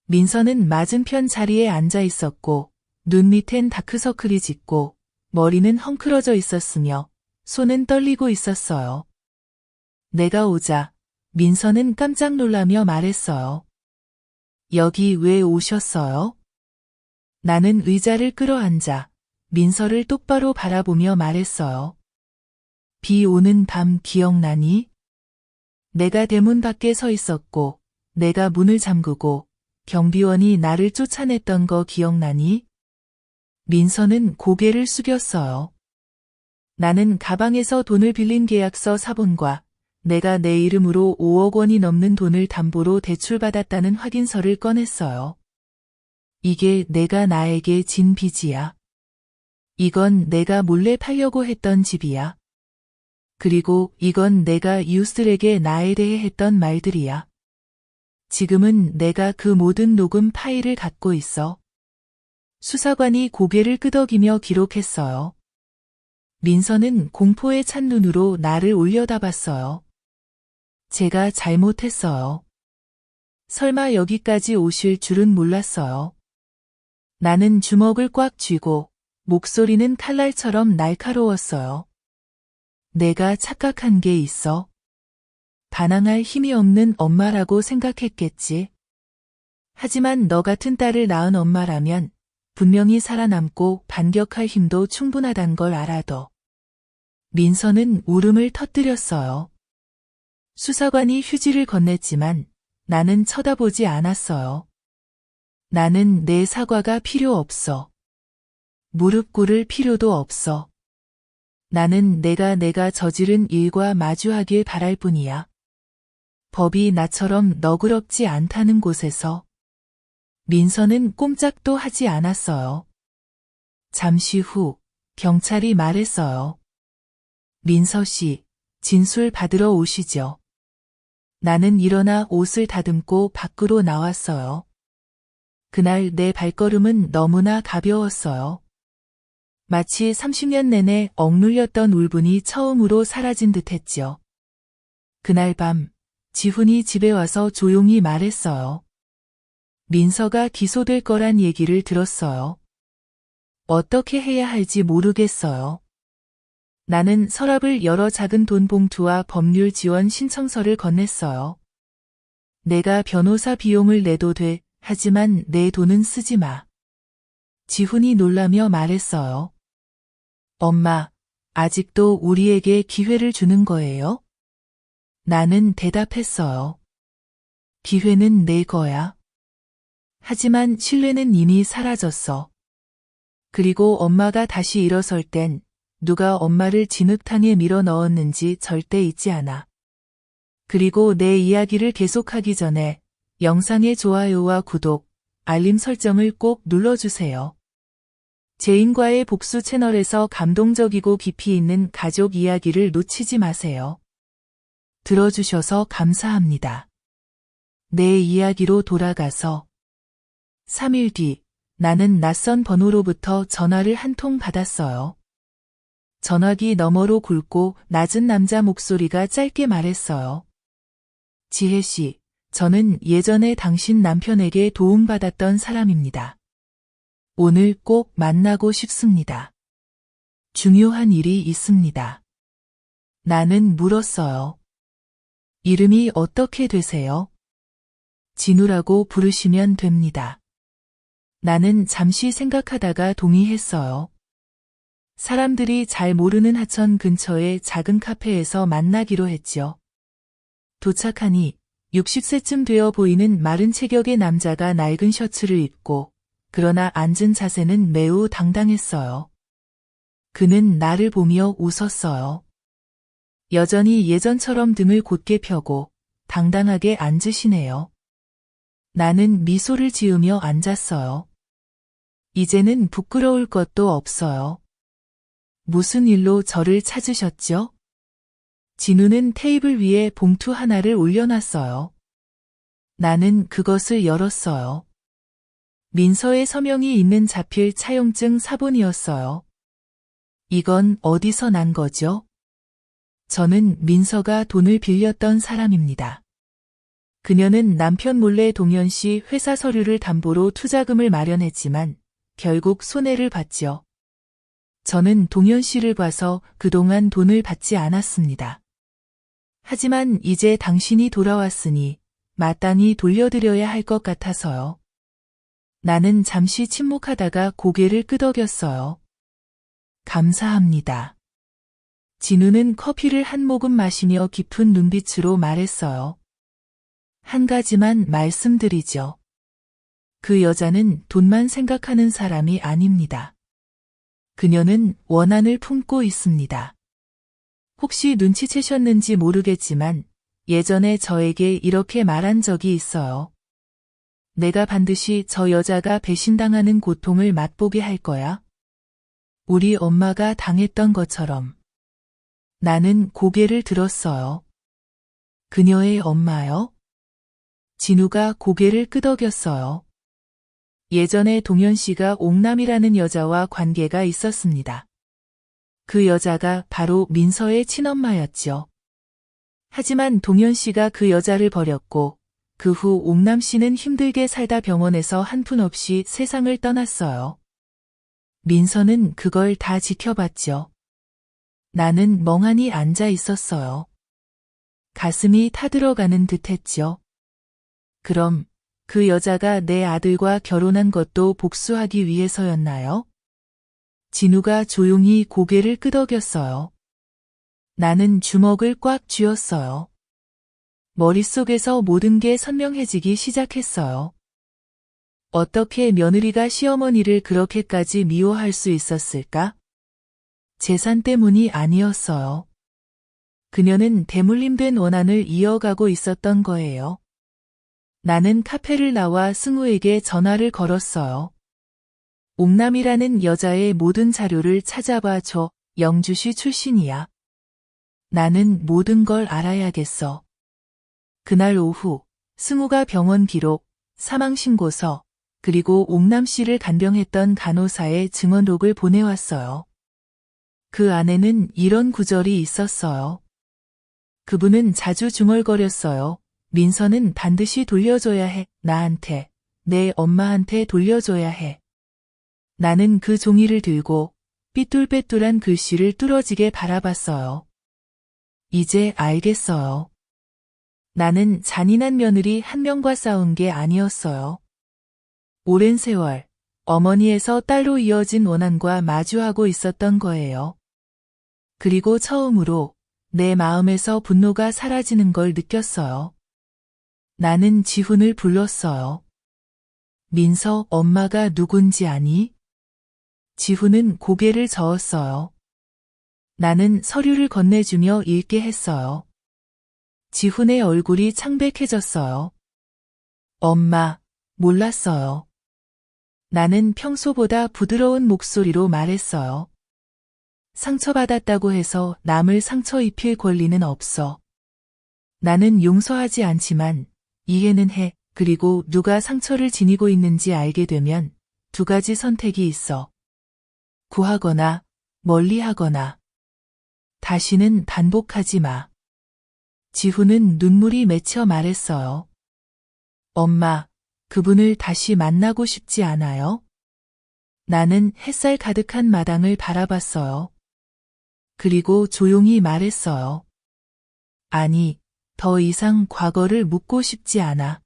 민서는 맞은편 자리에 앉아 있었고 눈 밑엔 다크서클이 짙고 머리는 헝클어져 있었으며 손은 떨리고 있었어요. 내가 오자 민서는 깜짝 놀라며 말했어요. 여기 왜 오셨어요? 나는 의자를 끌어앉아 민서를 똑바로 바라보며 말했어요. 비 오는 밤 기억나니? 내가 대문 밖에 서 있었고 내가 문을 잠그고 경비원이 나를 쫓아냈던 거 기억나니? 민서는 고개를 숙였어요. 나는 가방에서 돈을 빌린 계약서 사본과 내가 내 이름으로 5억 원이 넘는 돈을 담보로 대출받았다는 확인서를 꺼냈어요. 이게 내가 나에게 진 빚이야. 이건 내가 몰래 팔려고 했던 집이야. 그리고 이건 내가 이웃들에게 나에 대해 했던 말들이야. 지금은 내가 그 모든 녹음 파일을 갖고 있어. 수사관이 고개를 끄덕이며 기록했어요. 민서는 공포에 찬 눈으로 나를 올려다봤어요. 제가 잘못했어요. 설마 여기까지 오실 줄은 몰랐어요. 나는 주먹을 꽉 쥐고 목소리는 칼날처럼 날카로웠어요. 내가 착각한 게 있어. 반항할 힘이 없는 엄마라고 생각했겠지. 하지만 너 같은 딸을 낳은 엄마라면 분명히 살아남고 반격할 힘도 충분하단 걸 알아둬. 민서는 울음을 터뜨렸어요. 수사관이 휴지를 건넸지만 나는 쳐다보지 않았어요. 나는 내 사과가 필요 없어. 무릎 꿇을 필요도 없어. 나는 내가 저지른 일과 마주하길 바랄 뿐이야. 법이 나처럼 너그럽지 않다는 곳에서. 민서는 꼼짝도 하지 않았어요. 잠시 후 경찰이 말했어요. 민서 씨, 진술 받으러 오시죠. 나는 일어나 옷을 다듬고 밖으로 나왔어요. 그날 내 발걸음은 너무나 가벼웠어요. 마치 30년 내내 억눌렸던 울분이 처음으로 사라진 듯했죠. 그날 밤 지훈이 집에 와서 조용히 말했어요. 민서가 기소될 거란 얘기를 들었어요. 어떻게 해야 할지 모르겠어요. 나는 서랍을 열어 작은 돈 봉투와 법률 지원 신청서를 건넸어요. 내가 변호사 비용을 내도 돼. 하지만 내 돈은 쓰지 마. 지훈이 놀라며 말했어요. 엄마, 아직도 우리에게 기회를 주는 거예요? 나는 대답했어요. 기회는 내 거야. 하지만 신뢰는 이미 사라졌어. 그리고 엄마가 다시 일어설 땐 누가 엄마를 진흙탕에 밀어 넣었는지 절대 잊지 않아. 그리고 내 이야기를 계속하기 전에 영상의 좋아요와 구독, 알림 설정을 꼭 눌러주세요. 제인과의 복수 채널에서 감동적이고 깊이 있는 가족 이야기를 놓치지 마세요. 들어주셔서 감사합니다. 내 이야기로 돌아가서 3일 뒤 나는 낯선 번호로부터 전화를 한 통 받았어요. 전화기 너머로 굵고 낮은 남자 목소리가 짧게 말했어요. 지혜 씨, 저는 예전에 당신 남편에게 도움받았던 사람입니다. 오늘 꼭 만나고 싶습니다. 중요한 일이 있습니다. 나는 물었어요. 이름이 어떻게 되세요? 진우라고 부르시면 됩니다. 나는 잠시 생각하다가 동의했어요. 사람들이 잘 모르는 하천 근처의 작은 카페에서 만나기로 했죠. 도착하니 60세쯤 되어 보이는 마른 체격의 남자가 낡은 셔츠를 입고 그러나 앉은 자세는 매우 당당했어요. 그는 나를 보며 웃었어요. 여전히 예전처럼 등을 곧게 펴고 당당하게 앉으시네요. 나는 미소를 지으며 앉았어요. 이제는 부끄러울 것도 없어요. 무슨 일로 저를 찾으셨죠? 진우는 테이블 위에 봉투 하나를 올려놨어요. 나는 그것을 열었어요. 민서의 서명이 있는 자필 차용증 사본이었어요. 이건 어디서 난 거죠? 저는 민서가 돈을 빌렸던 사람입니다. 그녀는 남편 몰래 동현 씨 회사 서류를 담보로 투자금을 마련했지만 결국 손해를 봤죠. 저는 동현 씨를 봐서 그동안 돈을 받지 않았습니다. 하지만 이제 당신이 돌아왔으니 마땅히 돌려드려야 할 것 같아서요. 나는 잠시 침묵하다가 고개를 끄덕였어요. 감사합니다. 진우는 커피를 한 모금 마시며 깊은 눈빛으로 말했어요. 한 가지만 말씀드리죠. 그 여자는 돈만 생각하는 사람이 아닙니다. 그녀는 원한을 품고 있습니다. 혹시 눈치채셨는지 모르겠지만 예전에 저에게 이렇게 말한 적이 있어요. 내가 반드시 저 여자가 배신당하는 고통을 맛보게 할 거야. 우리 엄마가 당했던 것처럼. 나는 고개를 들었어요. 그녀의 엄마요? 진우가 고개를 끄덕였어요. 예전에 동현 씨가 옥남이라는 여자와 관계가 있었습니다. 그 여자가 바로 민서의 친엄마였죠. 하지만 동현 씨가 그 여자를 버렸고 그 후 옥남 씨는 힘들게 살다 병원에서 한 푼 없이 세상을 떠났어요. 민서는 그걸 다 지켜봤죠. 나는 멍하니 앉아 있었어요. 가슴이 타들어가는 듯 했죠. 그럼 그 여자가 내 아들과 결혼한 것도 복수하기 위해서였나요? 진우가 조용히 고개를 끄덕였어요. 나는 주먹을 꽉 쥐었어요. 머릿속에서 모든 게 선명해지기 시작했어요. 어떻게 며느리가 시어머니를 그렇게까지 미워할 수 있었을까? 재산 때문이 아니었어요. 그녀는 대물림된 원한을 이어가고 있었던 거예요. 나는 카페를 나와 승우에게 전화를 걸었어요. 옥남이라는 여자의 모든 자료를 찾아봐 줘. 영주시 출신이야. 나는 모든 걸 알아야겠어. 그날 오후 승우가 병원 기록, 사망신고서, 그리고 옥남 씨를 간병했던 간호사의 증언록을 보내왔어요. 그 안에는 이런 구절이 있었어요. 그분은 자주 중얼거렸어요. 민서는 반드시 돌려줘야 해. 나한테, 내 엄마한테 돌려줘야 해. 나는 그 종이를 들고 삐뚤빼뚤한 글씨를 뚫어지게 바라봤어요. 이제 알겠어요. 나는 잔인한 며느리 한 명과 싸운 게 아니었어요. 오랜 세월, 어머니에서 딸로 이어진 원한과 마주하고 있었던 거예요. 그리고 처음으로 내 마음에서 분노가 사라지는 걸 느꼈어요. 나는 지훈을 불렀어요. 민서, 엄마가 누군지 아니? 지훈은 고개를 저었어요. 나는 서류를 건네주며 읽게 했어요. 지훈의 얼굴이 창백해졌어요. 엄마, 몰랐어요. 나는 평소보다 부드러운 목소리로 말했어요. 상처받았다고 해서 남을 상처 입힐 권리는 없어. 나는 용서하지 않지만 이해는 해. 그리고 누가 상처를 지니고 있는지 알게 되면 두 가지 선택이 있어. 구하거나 멀리하거나. 다시는 반복하지 마. 지훈은 눈물이 맺혀 말했어요. 엄마, 그분을 다시 만나고 싶지 않아요? 나는 햇살 가득한 마당을 바라봤어요. 그리고 조용히 말했어요. 아니, 더 이상 과거를 묻고 싶지 않아.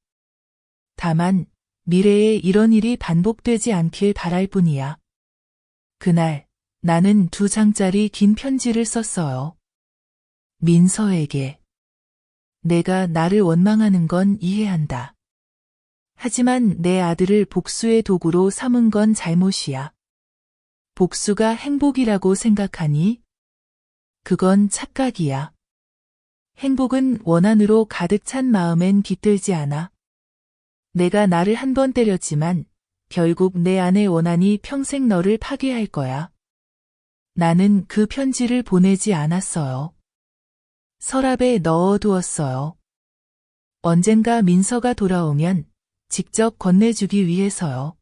다만 미래에 이런 일이 반복되지 않길 바랄 뿐이야. 그날 나는 2장짜리 긴 편지를 썼어요. 민서에게. 내가 나를 원망하는 건 이해한다. 하지만 내 아들을 복수의 도구로 삼은 건 잘못이야. 복수가 행복이라고 생각하니? 그건 착각이야. 행복은 원한으로 가득 찬 마음엔 깃들지 않아. 내가 나를 한 번 때렸지만 결국 내 안의 원한이 평생 너를 파괴할 거야. 나는 그 편지를 보내지 않았어요. 서랍에 넣어두었어요. 언젠가 민서가 돌아오면 직접 건네주기 위해서요.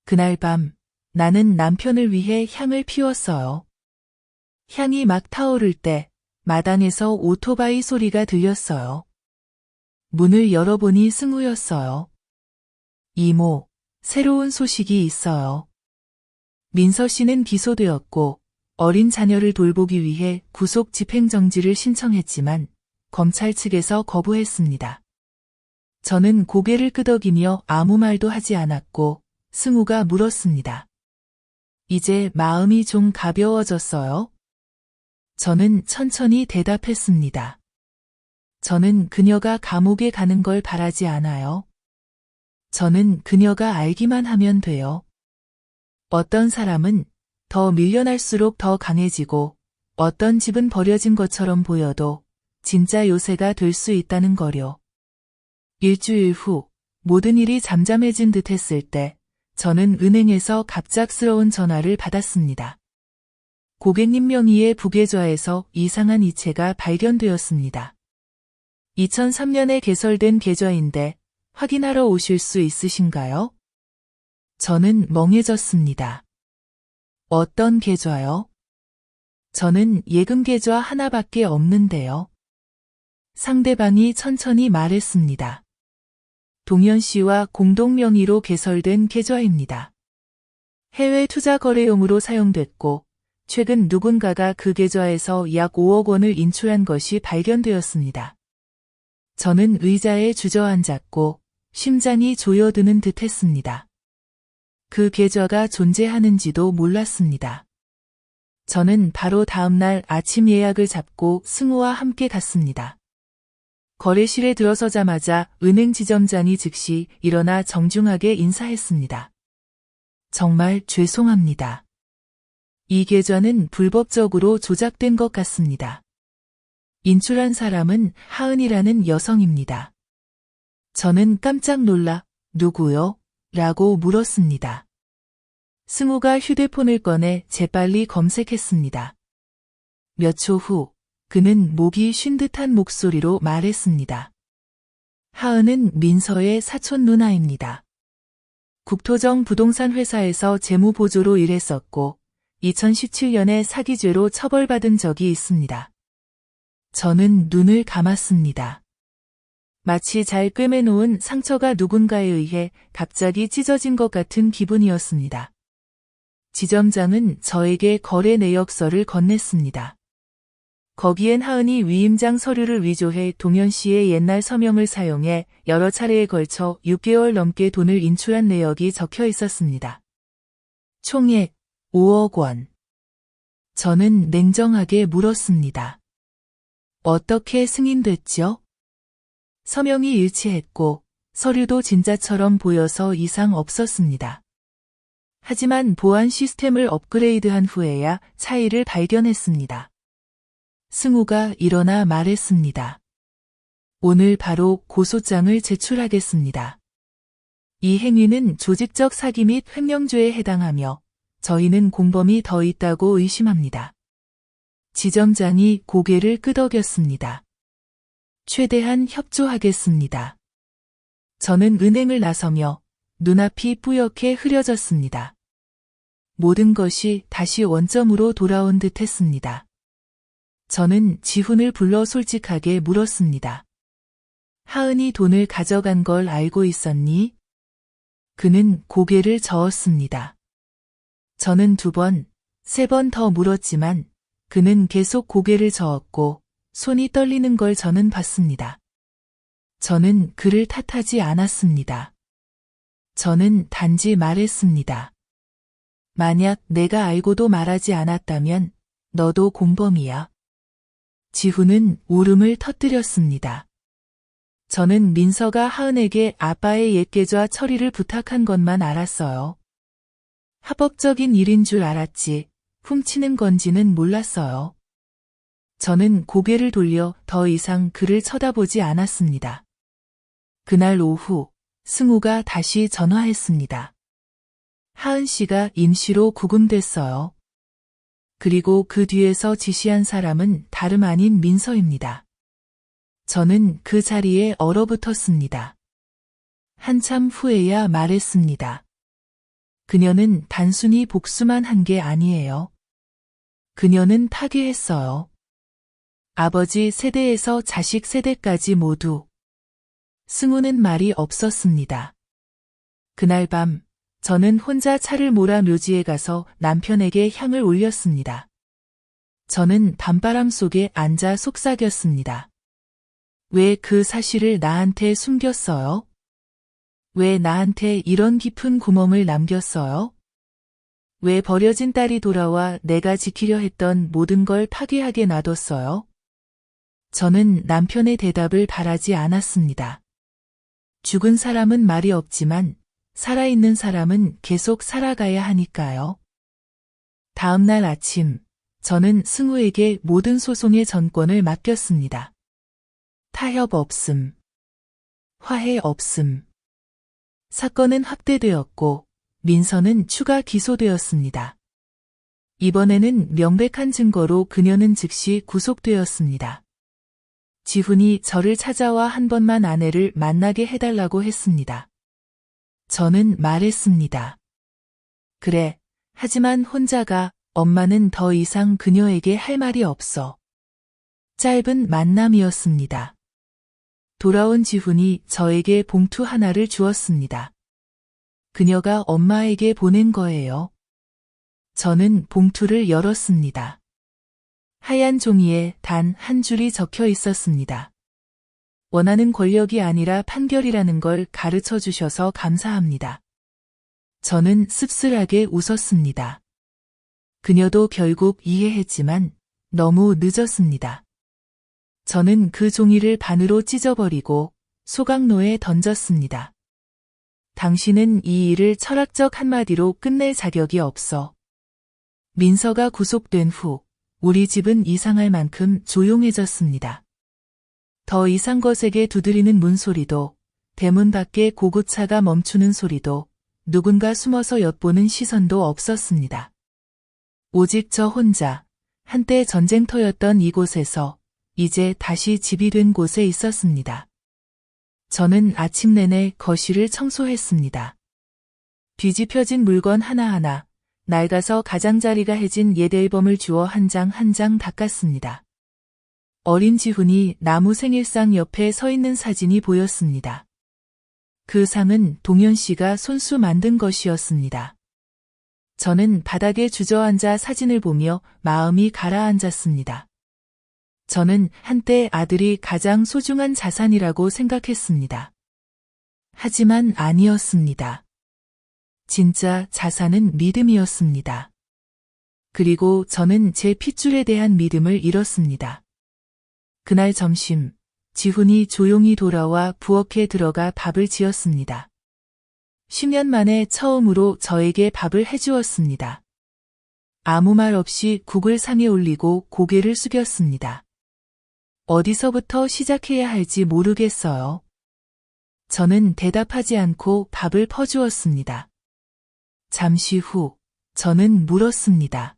그날 밤 나는 남편을 위해 향을 피웠어요. 향이 막 타오를 때 마당에서 오토바이 소리가 들렸어요. 문을 열어보니 승우였어요. 이모, 새로운 소식이 있어요. 민서 씨는 기소되었고 어린 자녀를 돌보기 위해 구속 집행정지를 신청했지만 검찰 측에서 거부했습니다. 저는 고개를 끄덕이며 아무 말도 하지 않았고 승우가 물었습니다. 이제 마음이 좀 가벼워졌어요? 저는 천천히 대답했습니다. 저는 그녀가 감옥에 가는 걸 바라지 않아요. 저는 그녀가 알기만 하면 돼요. 어떤 사람은 더 밀려날수록 더 강해지고 어떤 집은 버려진 것처럼 보여도 진짜 요새가 될 수 있다는 거요. 일주일 후 모든 일이 잠잠해진 듯 했을 때 저는 은행에서 갑작스러운 전화를 받았습니다. 고객님 명의의 부계좌에서 이상한 이체가 발견되었습니다. 2003년에 개설된 계좌인데 확인하러 오실 수 있으신가요? 저는 멍해졌습니다. 어떤 계좌요? 저는 예금 계좌 하나밖에 없는데요. 상대방이 천천히 말했습니다. 동현 씨와 공동 명의로 개설된 계좌입니다. 해외 투자 거래용으로 사용됐고, 최근 누군가가 그 계좌에서 약 5억 원을 인출한 것이 발견되었습니다. 저는 의자에 주저앉았고, 심장이 조여드는 듯 했습니다. 그 계좌가 존재하는지도 몰랐습니다. 저는 바로 다음날 아침 예약을 잡고 승우와 함께 갔습니다. 거래실에 들어서자마자 은행 지점장이 즉시 일어나 정중하게 인사했습니다. 정말 죄송합니다. 이 계좌는 불법적으로 조작된 것 같습니다. 인출한 사람은 하은이라는 여성입니다. 저는 깜짝 놀라 누구요? 라고 물었습니다. 승우가 휴대폰을 꺼내 재빨리 검색했습니다. 몇 초 후 그는 목이 쉰 듯한 목소리로 말했습니다. 하은은 민서의 사촌 누나입니다. 국토정 부동산 회사에서 재무보조로 일했었고 2017년에 사기죄로 처벌받은 적이 있습니다. 저는 눈을 감았습니다. 마치 잘 꿰매놓은 상처가 누군가에 의해 갑자기 찢어진 것 같은 기분이었습니다. 지점장은 저에게 거래 내역서를 건넸습니다. 거기엔 하은이 위임장 서류를 위조해 동현 씨의 옛날 서명을 사용해 여러 차례에 걸쳐 6개월 넘게 돈을 인출한 내역이 적혀 있었습니다. 총액 5억 원. 저는 냉정하게 물었습니다. 어떻게 승인됐죠? 서명이 일치했고 서류도 진짜처럼 보여서 이상 없었습니다. 하지만 보안 시스템을 업그레이드한 후에야 차이를 발견했습니다. 승우가 일어나 말했습니다. 오늘 바로 고소장을 제출하겠습니다. 이 행위는 조직적 사기 및 횡령죄에 해당하며 저희는 공범이 더 있다고 의심합니다. 지점장이 고개를 끄덕였습니다. 최대한 협조하겠습니다. 저는 은행을 나서며 눈앞이 뿌옇게 흐려졌습니다. 모든 것이 다시 원점으로 돌아온 듯 했습니다. 저는 지훈을 불러 솔직하게 물었습니다. 하은이 돈을 가져간 걸 알고 있었니? 그는 고개를 저었습니다. 저는 2번, 3번 더 물었지만 그는 계속 고개를 저었고 손이 떨리는 걸 저는 봤습니다. 저는 그를 탓하지 않았습니다. 저는 단지 말했습니다. 만약 내가 알고도 말하지 않았다면 너도 공범이야. 지훈은 울음을 터뜨렸습니다. 저는 민서가 하은에게 아빠의 옛 계좌 처리를 부탁한 것만 알았어요. 합법적인 일인 줄 알았지 훔치는 건지는 몰랐어요. 저는 고개를 돌려 더 이상 그를 쳐다보지 않았습니다. 그날 오후 승우가 다시 전화했습니다. 하은 씨가 임시로 구금됐어요. 그리고 그 뒤에서 지시한 사람은 다름 아닌 민서입니다. 저는 그 자리에 얼어붙었습니다. 한참 후에야 말했습니다. 그녀는 단순히 복수만 한 게 아니에요. 그녀는 파괴했어요. 아버지 세대에서 자식 세대까지 모두. 승우는 말이 없었습니다. 그날 밤 저는 혼자 차를 몰아 묘지에 가서 남편에게 향을 올렸습니다. 저는 밤바람 속에 앉아 속삭였습니다. 왜 그 사실을 나한테 숨겼어요? 왜 나한테 이런 깊은 구멍을 남겼어요? 왜 버려진 딸이 돌아와 내가 지키려 했던 모든 걸 파괴하게 놔뒀어요? 저는 남편의 대답을 바라지 않았습니다. 죽은 사람은 말이 없지만 살아있는 사람은 계속 살아가야 하니까요. 다음 날 아침, 저는 승우에게 모든 소송의 전권을 맡겼습니다. 타협 없음. 화해 없음. 사건은 확대되었고 민서는 추가 기소되었습니다. 이번에는 명백한 증거로 그녀는 즉시 구속되었습니다. 지훈이 저를 찾아와 한 번만 아내를 만나게 해달라고 했습니다. 저는 말했습니다. 그래, 하지만 혼자가 엄마는 더 이상 그녀에게 할 말이 없어. 짧은 만남이었습니다. 돌아온 지훈이 저에게 봉투 하나를 주었습니다. 그녀가 엄마에게 보낸 거예요. 저는 봉투를 열었습니다. 하얀 종이에 단 한 줄이 적혀 있었습니다. 원하는 권력이 아니라 판결이라는 걸 가르쳐 주셔서 감사합니다. 저는 씁쓸하게 웃었습니다. 그녀도 결국 이해했지만 너무 늦었습니다. 저는 그 종이를 반으로 찢어버리고 소각로에 던졌습니다. 당신은 이 일을 철학적 한마디로 끝낼 자격이 없어. 민서가 구속된 후 우리 집은 이상할 만큼 조용해졌습니다. 더 이상 거세게 두드리는 문소리도, 대문 밖에 고고차가 멈추는 소리도, 누군가 숨어서 엿보는 시선도 없었습니다. 오직 저 혼자, 한때 전쟁터였던 이곳에서 이제 다시 집이 된 곳에 있었습니다. 저는 아침 내내 거실을 청소했습니다. 뒤집혀진 물건 하나하나, 낡아서 가장자리가 해진 옛 앨범을 주워 한 장 한 장 닦았습니다. 어린 지훈이 나무 생일상 옆에 서 있는 사진이 보였습니다. 그 상은 동현 씨가 손수 만든 것이었습니다. 저는 바닥에 주저앉아 사진을 보며 마음이 가라앉았습니다. 저는 한때 아들이 가장 소중한 자산이라고 생각했습니다. 하지만 아니었습니다. 진짜 자산은 믿음이었습니다. 그리고 저는 제 핏줄에 대한 믿음을 잃었습니다. 그날 점심, 지훈이 조용히 돌아와 부엌에 들어가 밥을 지었습니다. 10년 만에 처음으로 저에게 밥을 해주었습니다. 아무 말 없이 국을 상에 올리고 고개를 숙였습니다. 어디서부터 시작해야 할지 모르겠어요. 저는 대답하지 않고 밥을 퍼주었습니다. 잠시 후, 저는 물었습니다.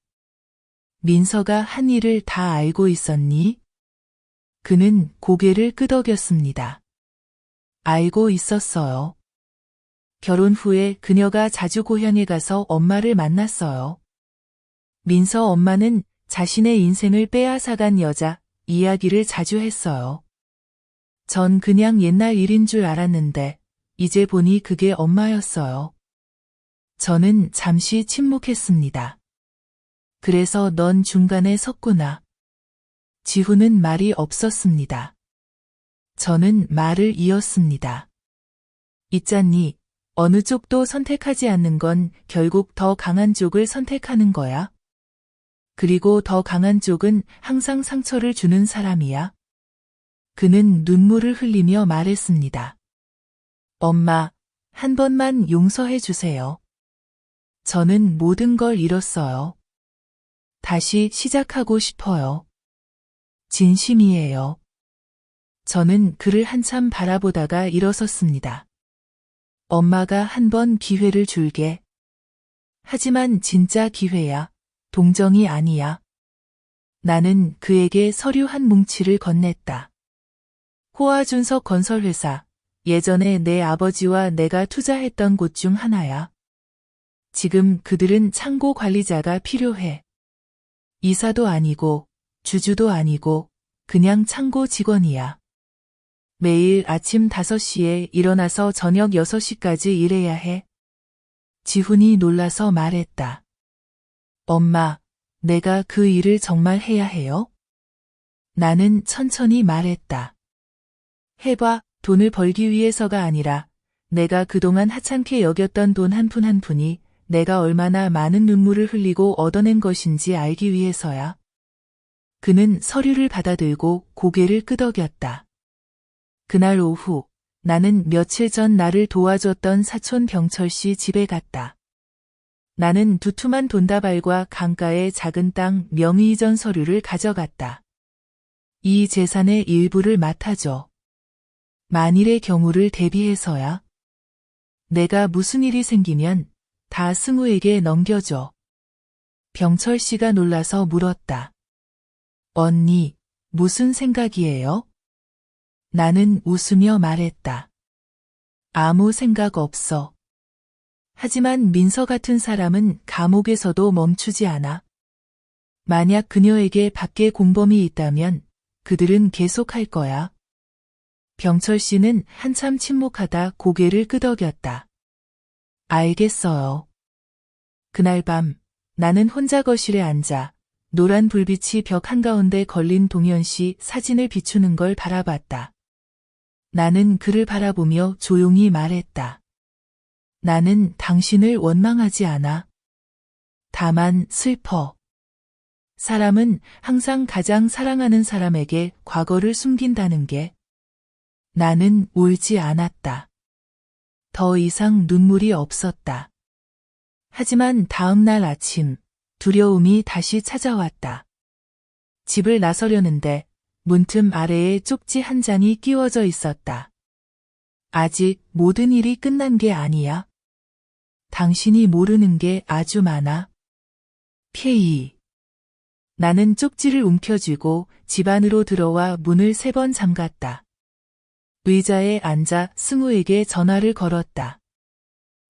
민서가 한 일을 다 알고 있었니? 그는 고개를 끄덕였습니다. 알고 있었어요. 결혼 후에 그녀가 자주 고향에 가서 엄마를 만났어요. 민서 엄마는 자신의 인생을 빼앗아간 여자 이야기를 자주 했어요. 전 그냥 옛날 일인 줄 알았는데 이제 보니 그게 엄마였어요. 저는 잠시 침묵했습니다. 그래서 넌 중간에 섰구나. 지훈은 말이 없었습니다. 저는 말을 이었습니다. 있잖니, 어느 쪽도 선택하지 않는 건 결국 더 강한 쪽을 선택하는 거야. 그리고 더 강한 쪽은 항상 상처를 주는 사람이야. 그는 눈물을 흘리며 말했습니다. 엄마, 한 번만 용서해 주세요. 저는 모든 걸 잃었어요. 다시 시작하고 싶어요. 진심이에요. 저는 그를 한참 바라보다가 일어섰습니다. 엄마가 한 번 기회를 줄게. 하지만 진짜 기회야. 동정이 아니야. 나는 그에게 서류 한 뭉치를 건넸다. 호화준석 건설회사, 예전에 내 아버지와 내가 투자했던 곳 중 하나야. 지금 그들은 창고 관리자가 필요해. 이사도 아니고, 주주도 아니고, 그냥 창고 직원이야. 매일 아침 5시에 일어나서 저녁 6시까지 일해야 해. 지훈이 놀라서 말했다. 엄마, 내가 그 일을 정말 해야 해요? 나는 천천히 말했다. 해봐, 돈을 벌기 위해서가 아니라 내가 그동안 하찮게 여겼던 돈 한 푼 한 푼이 내가 얼마나 많은 눈물을 흘리고 얻어낸 것인지 알기 위해서야. 그는 서류를 받아들고 고개를 끄덕였다. 그날 오후 나는 며칠 전 나를 도와줬던 사촌 병철 씨 집에 갔다. 나는 두툼한 돈다발과 강가의 작은 땅 명의 이전 서류를 가져갔다. 이 재산의 일부를 맡아줘. 만일의 경우를 대비해서야. 내가 무슨 일이 생기면 다 승우에게 넘겨줘. 병철 씨가 놀라서 물었다. 언니, 무슨 생각이에요? 나는 웃으며 말했다. 아무 생각 없어. 하지만 민서 같은 사람은 감옥에서도 멈추지 않아. 만약 그녀에게 밖에 공범이 있다면 그들은 계속할 거야. 병철 씨는 한참 침묵하다 고개를 끄덕였다. 알겠어요. 그날 밤 나는 혼자 거실에 앉아 노란 불빛이 벽 한가운데 걸린 동현 씨 사진을 비추는 걸 바라봤다. 나는 그를 바라보며 조용히 말했다. 나는 당신을 원망하지 않아. 다만 슬퍼. 사람은 항상 가장 사랑하는 사람에게 과거를 숨긴다는 게. 나는 울지 않았다. 더 이상 눈물이 없었다. 하지만 다음 날 아침 두려움이 다시 찾아왔다. 집을 나서려는데 문틈 아래에 쪽지 한 장이 끼워져 있었다. 아직 모든 일이 끝난 게 아니야. 당신이 모르는 게 아주 많아. K. 나는 쪽지를 움켜쥐고 집 안으로 들어와 문을 3번 잠갔다. 의자에 앉아 승우에게 전화를 걸었다.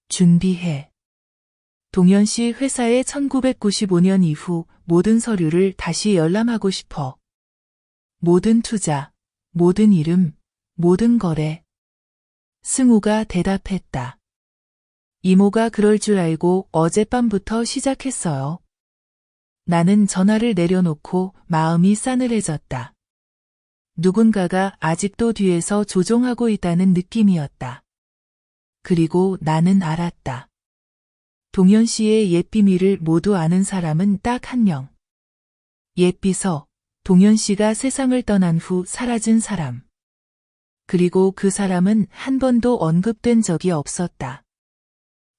준비해. 동현 씨 회사에 1995년 이후 모든 서류를 다시 열람하고 싶어. 모든 투자, 모든 이름, 모든 거래. 승우가 대답했다. 이모가 그럴 줄 알고 어젯밤부터 시작했어요. 나는 전화를 내려놓고 마음이 싸늘해졌다. 누군가가 아직도 뒤에서 조종하고 있다는 느낌이었다. 그리고 나는 알았다. 동현 씨의 옛 비밀을 모두 아는 사람은 딱 1명. 옛 비서, 동현 씨가 세상을 떠난 후 사라진 사람. 그리고 그 사람은 한 번도 언급된 적이 없었다.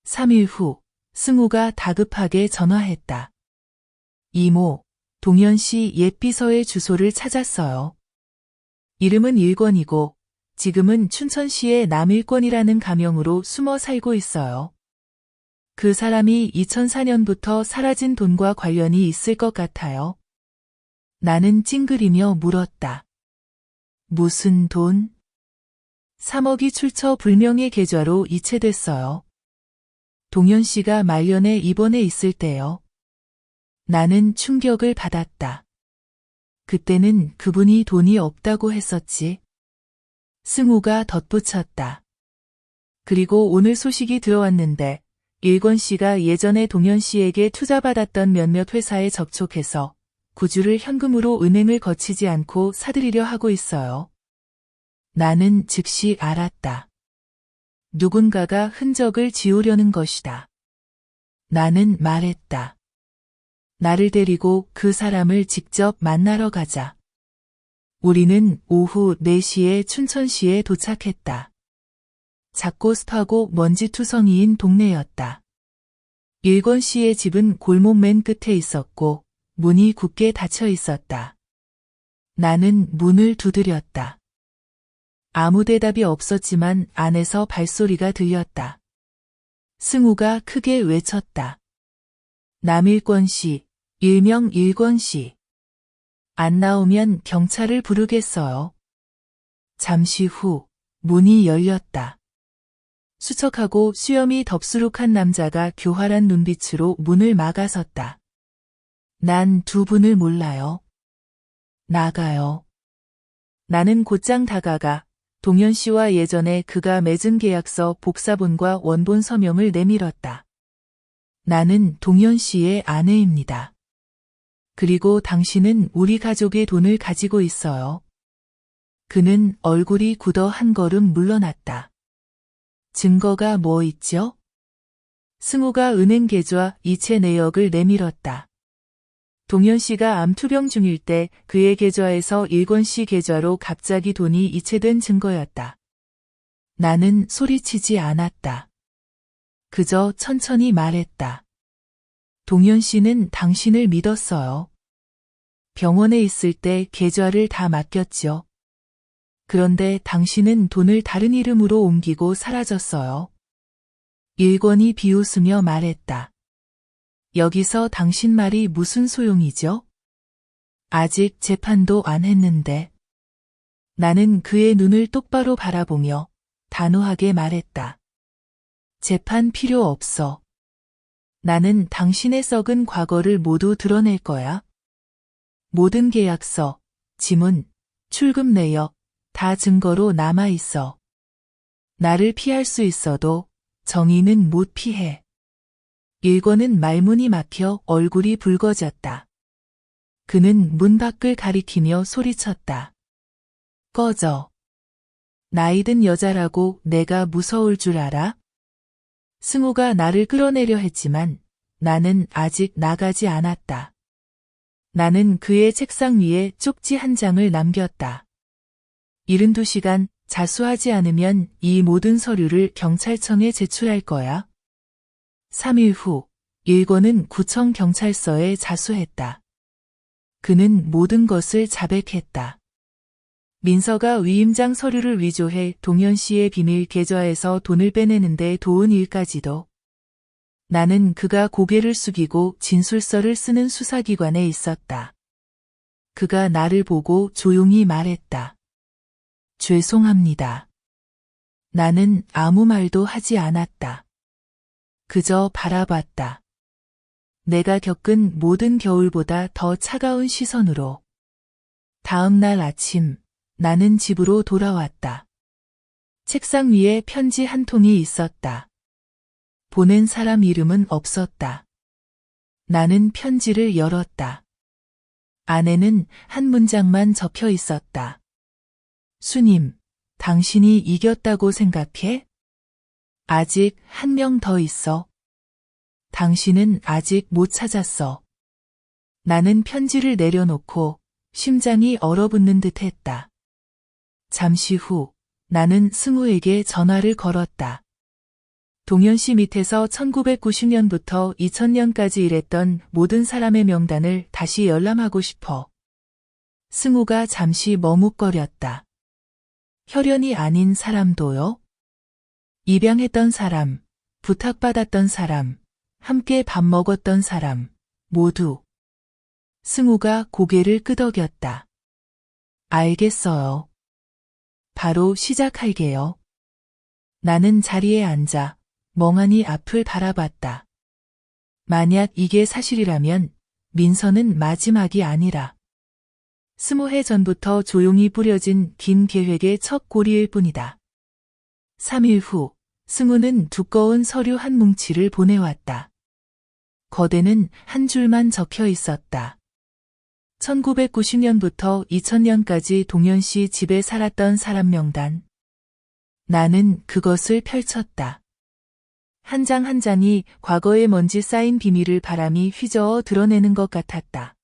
3일 후, 승우가 다급하게 전화했다. 이모, 동현 씨 옛 비서의 주소를 찾았어요. 이름은 일권이고 지금은 춘천시의 남일권이라는 가명으로 숨어 살고 있어요. 그 사람이 2004년부터 사라진 돈과 관련이 있을 것 같아요. 나는 찡그리며 물었다. 무슨 돈? 3억이 출처 불명의 계좌로 이체됐어요. 동현 씨가 말년에 입원해 있을 때요. 나는 충격을 받았다. 그때는 그분이 돈이 없다고 했었지. 승우가 덧붙였다. 그리고 오늘 소식이 들어왔는데 일권 씨가 예전에 동현 씨에게 투자받았던 몇몇 회사에 접촉해서 구주를 현금으로 은행을 거치지 않고 사들이려 하고 있어요. 나는 즉시 알았다. 누군가가 흔적을 지우려는 것이다. 나는 말했다. 나를 데리고 그 사람을 직접 만나러 가자. 우리는 오후 4시에 춘천시에 도착했다. 작고 습하고 먼지투성이인 동네였다. 일권 씨의 집은 골목 맨 끝에 있었고 문이 굳게 닫혀 있었다. 나는 문을 두드렸다. 아무 대답이 없었지만 안에서 발소리가 들렸다. 승우가 크게 외쳤다. 남일권 씨, 일명 일권 씨. 안 나오면 경찰을 부르겠어요. 잠시 후 문이 열렸다. 수척하고 수염이 덥수룩한 남자가 교활한 눈빛으로 문을 막아섰다. 난 두 분을 몰라요. 나가요. 나는 곧장 다가가 동현 씨와 예전에 그가 맺은 계약서 복사본과 원본 서명을 내밀었다. 나는 동현 씨의 아내입니다. 그리고 당신은 우리 가족의 돈을 가지고 있어요. 그는 얼굴이 굳어 한 걸음 물러났다. 증거가 뭐 있죠? 승우가 은행 계좌 이체 내역을 내밀었다. 동현 씨가 암투병 중일 때 그의 계좌에서 일권 씨 계좌로 갑자기 돈이 이체된 증거였다. 나는 소리치지 않았다. 그저 천천히 말했다. 동현 씨는 당신을 믿었어요. 병원에 있을 때 계좌를 다 맡겼죠. 그런데 당신은 돈을 다른 이름으로 옮기고 사라졌어요. 일권이 비웃으며 말했다. 여기서 당신 말이 무슨 소용이죠? 아직 재판도 안 했는데. 나는 그의 눈을 똑바로 바라보며 단호하게 말했다. 재판 필요 없어. 나는 당신의 썩은 과거를 모두 드러낼 거야. 모든 계약서, 지문, 출금 내역, 다 증거로 남아 있어. 나를 피할 수 있어도 정의는 못 피해. 일권은 말문이 막혀 얼굴이 붉어졌다. 그는 문 밖을 가리키며 소리쳤다. 꺼져. 나이든 여자라고 내가 무서울 줄 알아? 승우가 나를 끌어내려 했지만 나는 아직 나가지 않았다. 나는 그의 책상 위에 쪽지 한 장을 남겼다. 72시간 자수하지 않으면 이 모든 서류를 경찰청에 제출할 거야. 3일 후, 일권은 구청 경찰서에 자수했다. 그는 모든 것을 자백했다. 민서가 위임장 서류를 위조해 동현 씨의 비밀 계좌에서 돈을 빼내는데 도운 일까지도. 나는 그가 고개를 숙이고 진술서를 쓰는 수사기관에 있었다. 그가 나를 보고 조용히 말했다. 죄송합니다. 나는 아무 말도 하지 않았다. 그저 바라봤다. 내가 겪은 모든 겨울보다 더 차가운 시선으로. 다음 날 아침, 나는 집으로 돌아왔다. 책상 위에 편지 한 통이 있었다. 보낸 사람 이름은 없었다. 나는 편지를 열었다. 안에는 한 문장만 적혀 있었다. 수님, 당신이 이겼다고 생각해? 아직 한 명 더 있어. 당신은 아직 못 찾았어. 나는 편지를 내려놓고 심장이 얼어붙는 듯 했다. 잠시 후 나는 승우에게 전화를 걸었다. 동현 씨 밑에서 1990년부터 2000년까지 일했던 모든 사람의 명단을 다시 열람하고 싶어. 승우가 잠시 머뭇거렸다. 혈연이 아닌 사람도요? 입양했던 사람, 부탁받았던 사람, 함께 밥 먹었던 사람, 모두. 승우가 고개를 끄덕였다. 알겠어요. 바로 시작할게요. 나는 자리에 앉아 멍하니 앞을 바라봤다. 만약 이게 사실이라면 민서는 마지막이 아니라 20해 전부터 조용히 뿌려진 긴 계획의 첫 고리일 뿐이다. 3일 후 승우는 두꺼운 서류 한 뭉치를 보내왔다. 거대는 한 줄만 적혀 있었다. 1990년부터 2000년까지 동현 씨 집에 살았던 사람 명단. 나는 그것을 펼쳤다. 한 장 한 장이 과거의 먼지 쌓인 비밀을 바람이 휘저어 드러내는 것 같았다.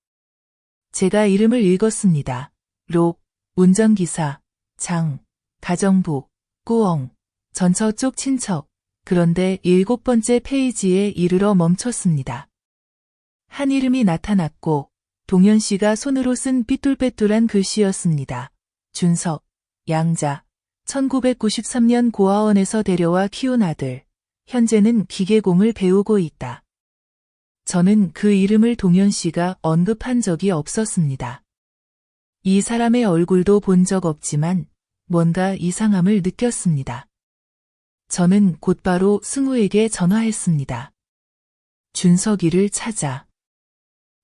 제가 이름을 읽었습니다. 록, 운전기사, 장, 가정부, 꾸엉, 전처 쪽 친척. 그런데 7번째 페이지에 이르러 멈췄습니다. 한 이름이 나타났고 동현 씨가 손으로 쓴 삐뚤빼뚤한 글씨였습니다. 준석, 양자, 1993년 고아원에서 데려와 키운 아들. 현재는 기계공을 배우고 있다. 저는 그 이름을 동현 씨가 언급한 적이 없었습니다. 이 사람의 얼굴도 본 적 없지만 뭔가 이상함을 느꼈습니다. 저는 곧바로 승우에게 전화했습니다. 준석이를 찾아.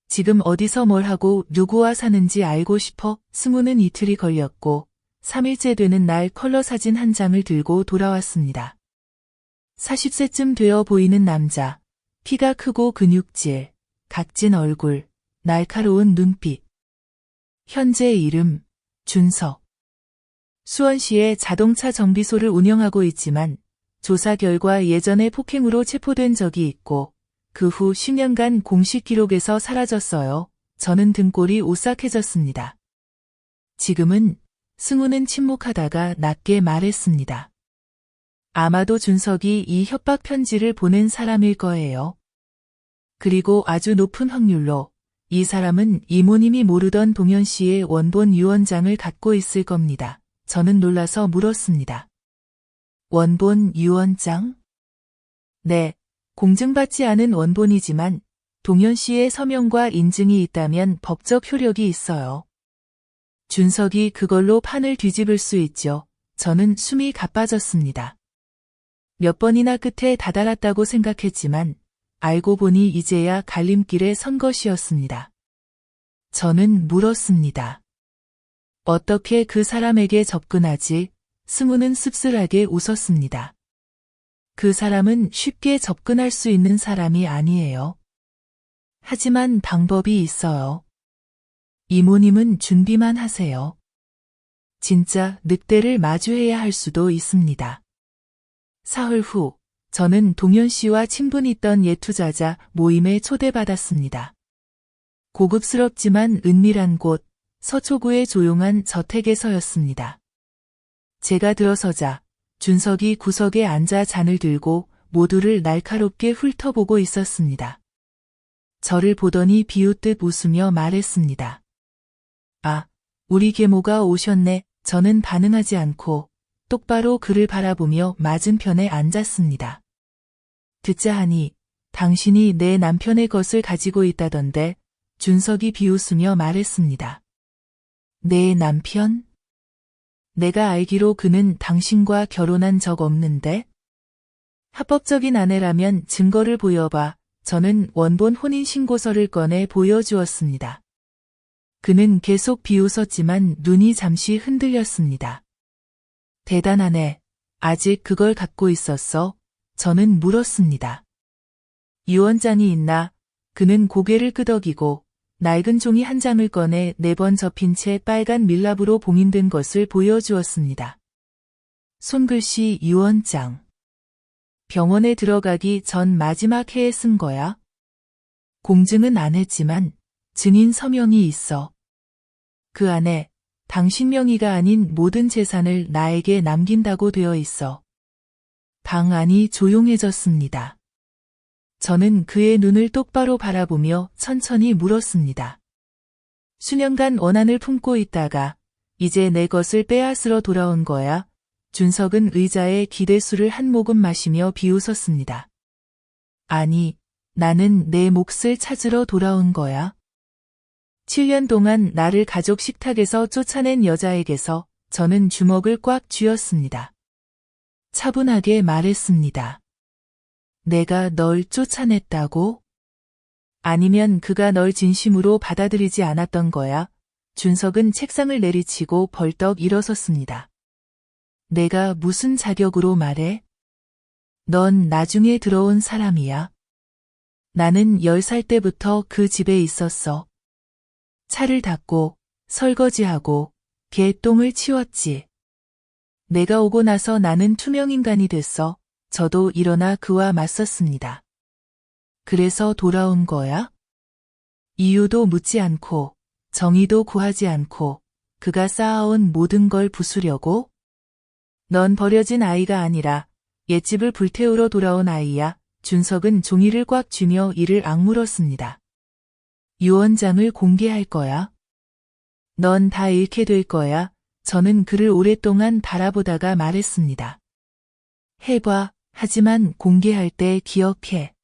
지금 어디서 뭘 하고 누구와 사는지 알고 싶어. 승우는 이틀이 걸렸고 3일째 되는 날 컬러 사진 한 장을 들고 돌아왔습니다. 40세쯤 되어 보이는 남자, 키가 크고 근육질, 각진 얼굴, 날카로운 눈빛. 현재 이름, 준석. 수원시의 자동차 정비소를 운영하고 있지만 조사 결과 예전에 폭행으로 체포된 적이 있고 그 후 10년간 공식 기록에서 사라졌어요. 저는 등골이 오싹해졌습니다. 지금은 승우는 침묵하다가 낮게 말했습니다. 아마도 준석이 이 협박 편지를 보낸 사람일 거예요. 그리고 아주 높은 확률로 이 사람은 이모님이 모르던 동현 씨의 원본 유언장을 갖고 있을 겁니다. 저는 놀라서 물었습니다. 원본 유언장? 네, 공증받지 않은 원본이지만 동현 씨의 서명과 인증이 있다면 법적 효력이 있어요. 준석이 그걸로 판을 뒤집을 수 있죠. 저는 숨이 가빠졌습니다. 몇 번이나 끝에 다다랐다고 생각했지만 알고 보니 이제야 갈림길에 선 것이었습니다. 저는 물었습니다. 어떻게 그 사람에게 접근하지? 승우는 씁쓸하게 웃었습니다. 그 사람은 쉽게 접근할 수 있는 사람이 아니에요. 하지만 방법이 있어요. 이모님은 준비만 하세요. 진짜 늑대를 마주해야 할 수도 있습니다. 사흘 후, 저는 동현 씨와 친분이 있던 예투자자 모임에 초대받았습니다. 고급스럽지만 은밀한 곳, 서초구의 조용한 저택에서였습니다. 제가 들어서자 준석이 구석에 앉아 잔을 들고 모두를 날카롭게 훑어보고 있었습니다. 저를 보더니 비웃듯 웃으며 말했습니다. 아, 우리 계모가 오셨네. 저는 반응하지 않고 똑바로 그를 바라보며 맞은편에 앉았습니다. 듣자 하니 당신이 내 남편의 것을 가지고 있다던데 준석이 비웃으며 말했습니다. 내 남편? 내가 알기로 그는 당신과 결혼한 적 없는데? 합법적인 아내라면 증거를 보여봐. 저는 원본 혼인신고서를 꺼내 보여주었습니다. 그는 계속 비웃었지만 눈이 잠시 흔들렸습니다. 대단하네. 아직 그걸 갖고 있었어? 저는 물었습니다. 유언장이 있나? 그는 고개를 끄덕이고 낡은 종이 한 장을 꺼내 4번 접힌 채 빨간 밀랍으로 봉인된 것을 보여주었습니다. 손글씨 유언장. 병원에 들어가기 전 마지막 해에 쓴 거야? 공증은 안 했지만 증인 서명이 있어. 그 안에 당신 명의가 아닌 모든 재산을 나에게 남긴다고 되어 있어. 방 안이 조용해졌습니다. 저는 그의 눈을 똑바로 바라보며 천천히 물었습니다. 수년간 원한을 품고 있다가 이제 내 것을 빼앗으러 돌아온 거야? 준석은 의자에 기대수를 한 모금 마시며 비웃었습니다. 아니, 나는 내 몫을 찾으러 돌아온 거야. 7년 동안 나를 가족 식탁에서 쫓아낸 여자에게서 저는 주먹을 꽉 쥐었습니다. 차분하게 말했습니다. 내가 널 쫓아냈다고? 아니면 그가 널 진심으로 받아들이지 않았던 거야? 준석은 책상을 내리치고 벌떡 일어섰습니다. 내가 무슨 자격으로 말해? 넌 나중에 들어온 사람이야. 나는 10살 때부터 그 집에 있었어. 차를 닦고 설거지하고 개똥을 치웠지. 내가 오고 나서 나는 투명인간이 됐어. 저도 일어나 그와 맞섰습니다. 그래서 돌아온 거야? 이유도 묻지 않고 정의도 구하지 않고 그가 쌓아온 모든 걸 부수려고? 넌 버려진 아이가 아니라 옛집을 불태우러 돌아온 아이야. 준석은 종이를 꽉 쥐며 이를 악물었습니다. 유언장을 공개할 거야? 넌 다 잃게 될 거야. 저는 그를 오랫동안 바라보다가 말했습니다. 해봐. 하지만 공개할 때 기억해.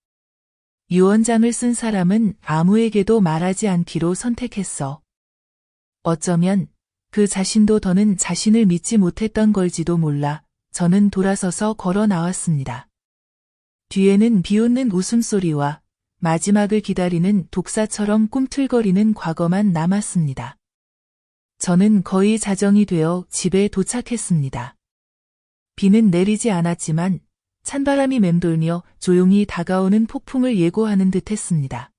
유언장을 쓴 사람은 아무에게도 말하지 않기로 선택했어. 어쩌면 그 자신도 더는 자신을 믿지 못했던 걸지도 몰라. 저는 돌아서서 걸어 나왔습니다. 뒤에는 비웃는 웃음소리와 마지막을 기다리는 독사처럼 꿈틀거리는 과거만 남았습니다. 저는 거의 자정이 되어 집에 도착했습니다. 비는 내리지 않았지만 찬바람이 맴돌며 조용히 다가오는 폭풍을 예고하는 듯 했습니다.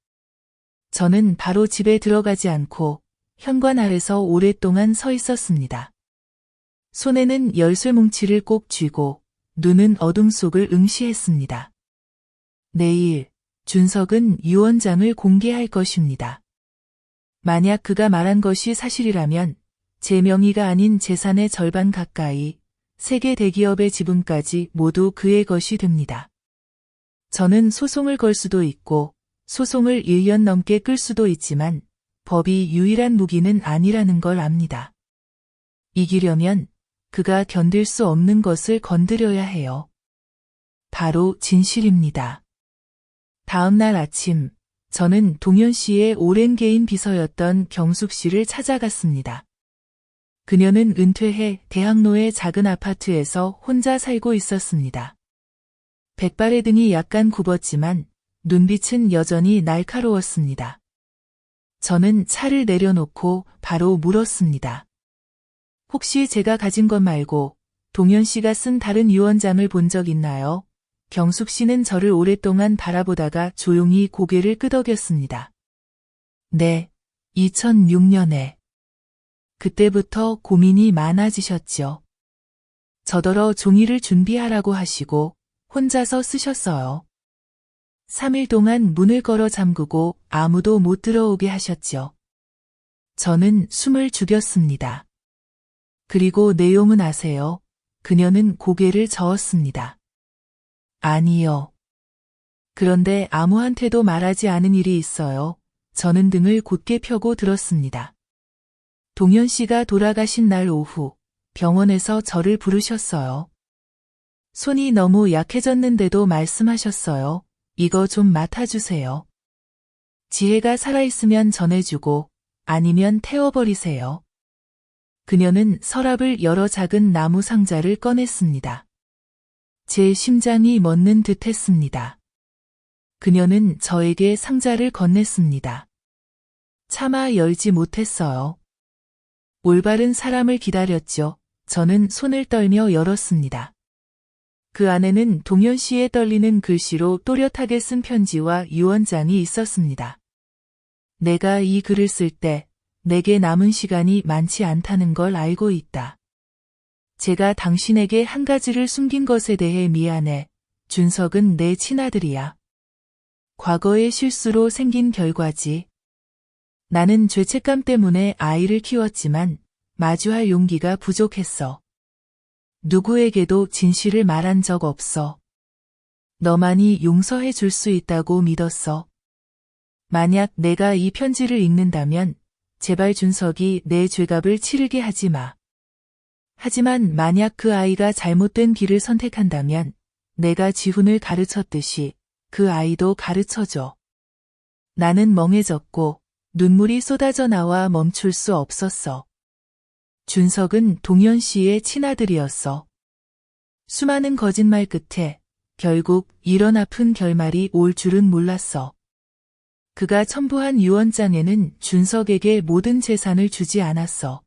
저는 바로 집에 들어가지 않고 현관 아래서 오랫동안 서 있었습니다. 손에는 열쇠 뭉치를 꼭 쥐고 눈은 어둠 속을 응시했습니다. 내일 준석은 유언장을 공개할 것입니다. 만약 그가 말한 것이 사실이라면 제 명의가 아닌 재산의 절반 가까이 세계 대기업의 지분까지 모두 그의 것이 됩니다. 저는 소송을 걸 수도 있고 소송을 1년 넘게 끌 수도 있지만 법이 유일한 무기는 아니라는 걸 압니다. 이기려면 그가 견딜 수 없는 것을 건드려야 해요. 바로 진실입니다. 다음 날 아침, 저는 동현 씨의 오랜 개인 비서였던 경숙 씨를 찾아갔습니다. 그녀는 은퇴해 대학로의 작은 아파트에서 혼자 살고 있었습니다. 백발의 등이 약간 굽었지만 눈빛은 여전히 날카로웠습니다. 저는 차를 내려놓고 바로 물었습니다. 혹시 제가 가진 것 말고 동현 씨가 쓴 다른 유언장을 본 적 있나요? 경숙 씨는 저를 오랫동안 바라보다가 조용히 고개를 끄덕였습니다. 네, 2006년에. 그때부터 고민이 많아지셨죠. 저더러 종이를 준비하라고 하시고 혼자서 쓰셨어요. 3일 동안 문을 걸어 잠그고 아무도 못 들어오게 하셨죠. 저는 숨을 죽였습니다. 그리고 내용은 아세요? 그녀는 고개를 저었습니다. 아니요. 그런데 아무한테도 말하지 않은 일이 있어요. 저는 등을 곧게 펴고 들었습니다. 동현 씨가 돌아가신 날 오후 병원에서 저를 부르셨어요. 손이 너무 약해졌는데도 말씀하셨어요. 이거 좀 맡아주세요. 지혜가 살아있으면 전해주고 아니면 태워버리세요. 그녀는 서랍을 열어 작은 나무 상자를 꺼냈습니다. 제 심장이 멎는 듯 했습니다. 그녀는 저에게 상자를 건넸습니다. 차마 열지 못했어요. 올바른 사람을 기다렸죠. 저는 손을 떨며 열었습니다. 그 안에는 동현 씨의 떨리는 글씨로 또렷하게 쓴 편지와 유언장이 있었습니다. 내가 이 글을 쓸 때 내게 남은 시간이 많지 않다는 걸 알고 있다. 제가 당신에게 한 가지를 숨긴 것에 대해 미안해. 준석은 내 친아들이야. 과거의 실수로 생긴 결과지. 나는 죄책감 때문에 아이를 키웠지만 마주할 용기가 부족했어. 누구에게도 진실을 말한 적 없어. 너만이 용서해 줄 수 있다고 믿었어. 만약 내가 이 편지를 읽는다면 제발 준석이 내 죄값을 치르게 하지 마. 하지만 만약 그 아이가 잘못된 길을 선택한다면 내가 지훈을 가르쳤듯이 그 아이도 가르쳐줘. 나는 멍해졌고 눈물이 쏟아져 나와 멈출 수 없었어. 준석은 동현 씨의 친아들이었어. 수많은 거짓말 끝에 결국 이런 아픈 결말이 올 줄은 몰랐어. 그가 첨부한 유언장에는 준석에게 모든 재산을 주지 않았어.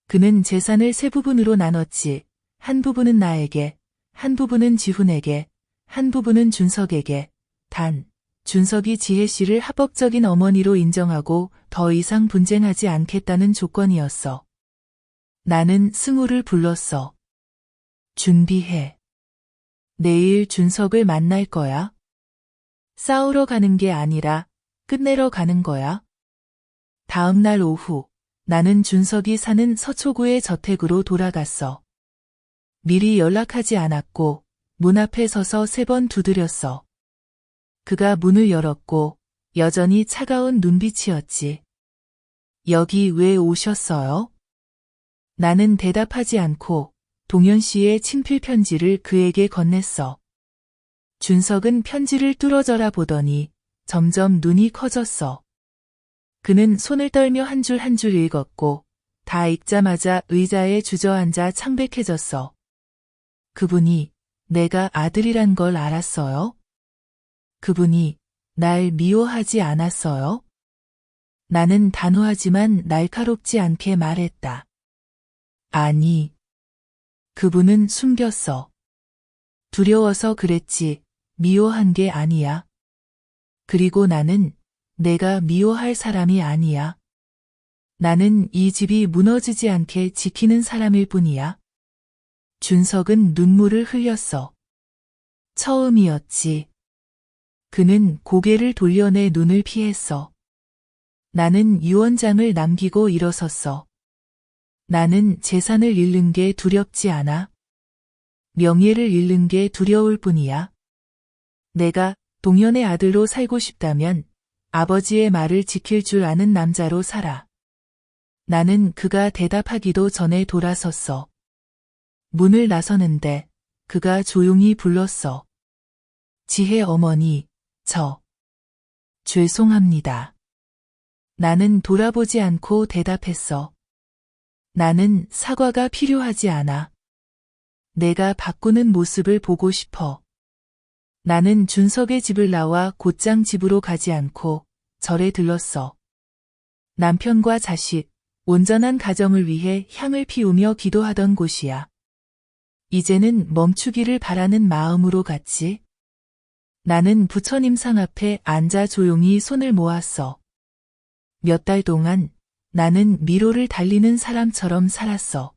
그는 재산을 세 부분으로 나눴지. 한 부분은 나에게, 한 부분은 지훈에게, 한 부분은 준석에게. 단, 준석이 지혜 씨를 합법적인 어머니로 인정하고 더 이상 분쟁하지 않겠다는 조건이었어. 나는 승우를 불렀어. 준비해. 내일 준석을 만날 거야. 싸우러 가는 게 아니라 끝내러 가는 거야. 다음 날 오후, 나는 준석이 사는 서초구의 저택으로 돌아갔어. 미리 연락하지 않았고 문 앞에 서서 3번 두드렸어. 그가 문을 열었고 여전히 차가운 눈빛이었지. 여기 왜 오셨어요? 나는 대답하지 않고 동현 씨의 친필 편지를 그에게 건넸어. 준석은 편지를 뚫어져라 보더니 점점 눈이 커졌어. 그는 손을 떨며 한 줄 한 줄 읽었고 다 읽자마자 의자에 주저앉아 창백해졌어. 그분이 내가 아들이란 걸 알았어요? 그분이 날 미워하지 않았어요? 나는 단호하지만 날카롭지 않게 말했다. 아니. 그분은 숨겼어. 두려워서 그랬지, 미워한 게 아니야. 그리고 나는 내가 미워할 사람이 아니야. 나는 이 집이 무너지지 않게 지키는 사람일 뿐이야. 준석은 눈물을 흘렸어. 처음이었지. 그는 고개를 돌려 내 눈을 피했어. 나는 유언장을 남기고 일어섰어. 나는 재산을 잃는 게 두렵지 않아. 명예를 잃는 게 두려울 뿐이야. 내가 동현의 아들로 살고 싶다면 아버지의 말을 지킬 줄 아는 남자로 살아. 나는 그가 대답하기도 전에 돌아섰어. 문을 나서는데 그가 조용히 불렀어. 지혜 어머니, 죄송합니다. 나는 돌아보지 않고 대답했어. 나는 사과가 필요하지 않아. 내가 바꾸는 모습을 보고 싶어. 나는 준석의 집을 나와 곧장 집으로 가지 않고 절에 들렀어. 남편과 자식, 온전한 가정을 위해 향을 피우며 기도하던 곳이야. 이제는 멈추기를 바라는 마음으로 갔지. 나는 부처님 상 앞에 앉아 조용히 손을 모았어. 몇 달 동안 나는 미로를 달리는 사람처럼 살았어.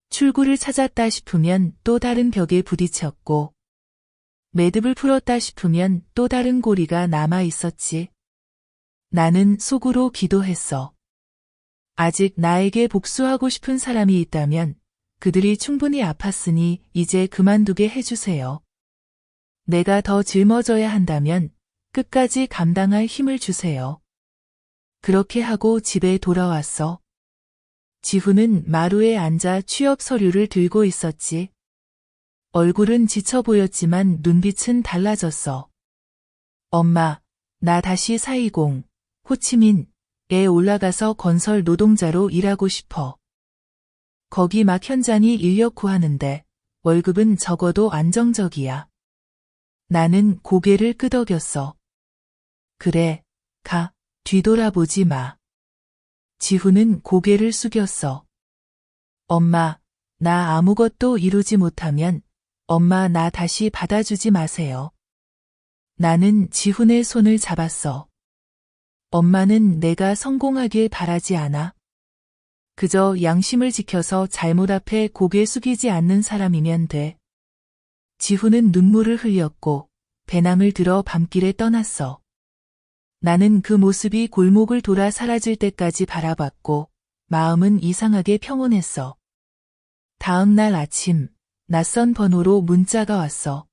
출구를 찾았다 싶으면 또 다른 벽에 부딪혔고, 매듭을 풀었다 싶으면 또 다른 고리가 남아 있었지. 나는 속으로 기도했어. 아직 나에게 복수하고 싶은 사람이 있다면 그들이 충분히 아팠으니 이제 그만두게 해주세요. 내가 더 짊어져야 한다면 끝까지 감당할 힘을 주세요. 그렇게 하고 집에 돌아왔어. 지훈은 마루에 앉아 취업 서류를 들고 있었지. 얼굴은 지쳐 보였지만 눈빛은 달라졌어. 엄마, 나 다시 사이공, 호치민에 올라가서 건설 노동자로 일하고 싶어. 거기 막 현장이 인력 구하는데 월급은 적어도 안정적이야. 나는 고개를 끄덕였어. 그래, 가, 뒤돌아보지 마. 지훈은 고개를 숙였어. 엄마, 나 아무것도 이루지 못하면 엄마 나 다시 받아주지 마세요. 나는 지훈의 손을 잡았어. 엄마는 내가 성공하길 바라지 않아. 그저 양심을 지켜서 잘못 앞에 고개 숙이지 않는 사람이면 돼. 지훈은 눈물을 흘렸고 배낭을 들어 밤길에 떠났어. 나는 그 모습이 골목을 돌아 사라질 때까지 바라봤고 마음은 이상하게 평온했어. 다음 날 아침 낯선 번호로 문자가 왔어.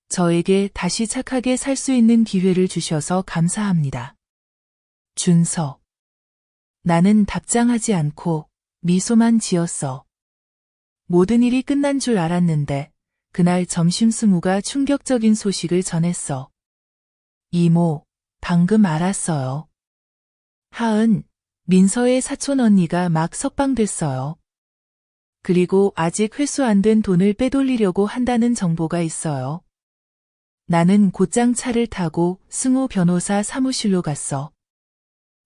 저에게 다시 착하게 살 수 있는 기회를 주셔서 감사합니다. 준서. 나는 답장하지 않고 미소만 지었어. 모든 일이 끝난 줄 알았는데 그날 점심 승우가 충격적인 소식을 전했어. 이모, 방금 알았어요. 하은, 민서의 사촌 언니가 막 석방됐어요. 그리고 아직 회수 안 된 돈을 빼돌리려고 한다는 정보가 있어요. 나는 곧장 차를 타고 승우 변호사 사무실로 갔어.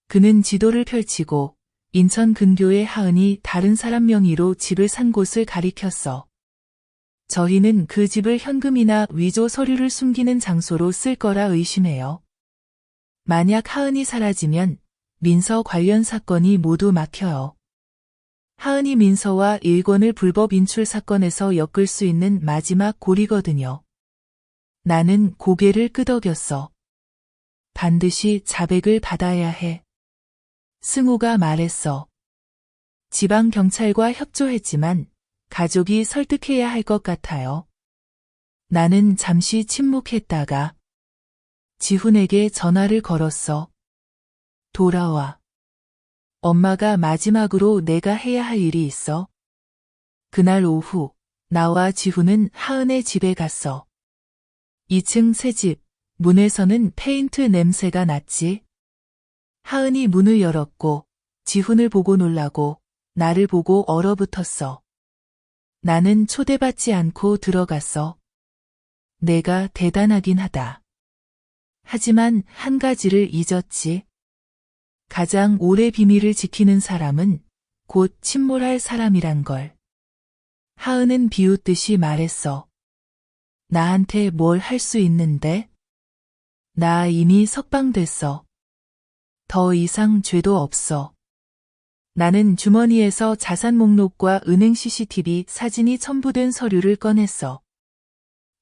그는 지도를 펼치고 인천 근교의 하은이 다른 사람 명의로 집을 산 곳을 가리켰어. 저희는 그 집을 현금이나 위조 서류를 숨기는 장소로 쓸 거라 의심해요. 만약 하은이 사라지면 민서 관련 사건이 모두 막혀요. 하은이 민서와 일권을 불법 인출 사건에서 엮을 수 있는 마지막 고리거든요. 나는 고개를 끄덕였어. 반드시 자백을 받아야 해. 승우가 말했어. 지방경찰과 협조했지만 가족이 설득해야 할 것 같아요. 나는 잠시 침묵했다가 지훈에게 전화를 걸었어. 돌아와. 엄마가 마지막으로 내가 해야 할 일이 있어. 그날 오후 나와 지훈은 하은의 집에 갔어. 2층 새집, 문에서는 페인트 냄새가 났지. 하은이 문을 열었고 지훈을 보고 놀라고 나를 보고 얼어붙었어. 나는 초대받지 않고 들어갔어. 내가 대단하긴 하다. 하지만 한 가지를 잊었지. 가장 오래 비밀을 지키는 사람은 곧 침몰할 사람이란 걸. 하은은 비웃듯이 말했어. 나한테 뭘 할 수 있는데? 나 이미 석방됐어. 더 이상 죄도 없어. 나는 주머니에서 자산 목록과 은행 CCTV 사진이 첨부된 서류를 꺼냈어.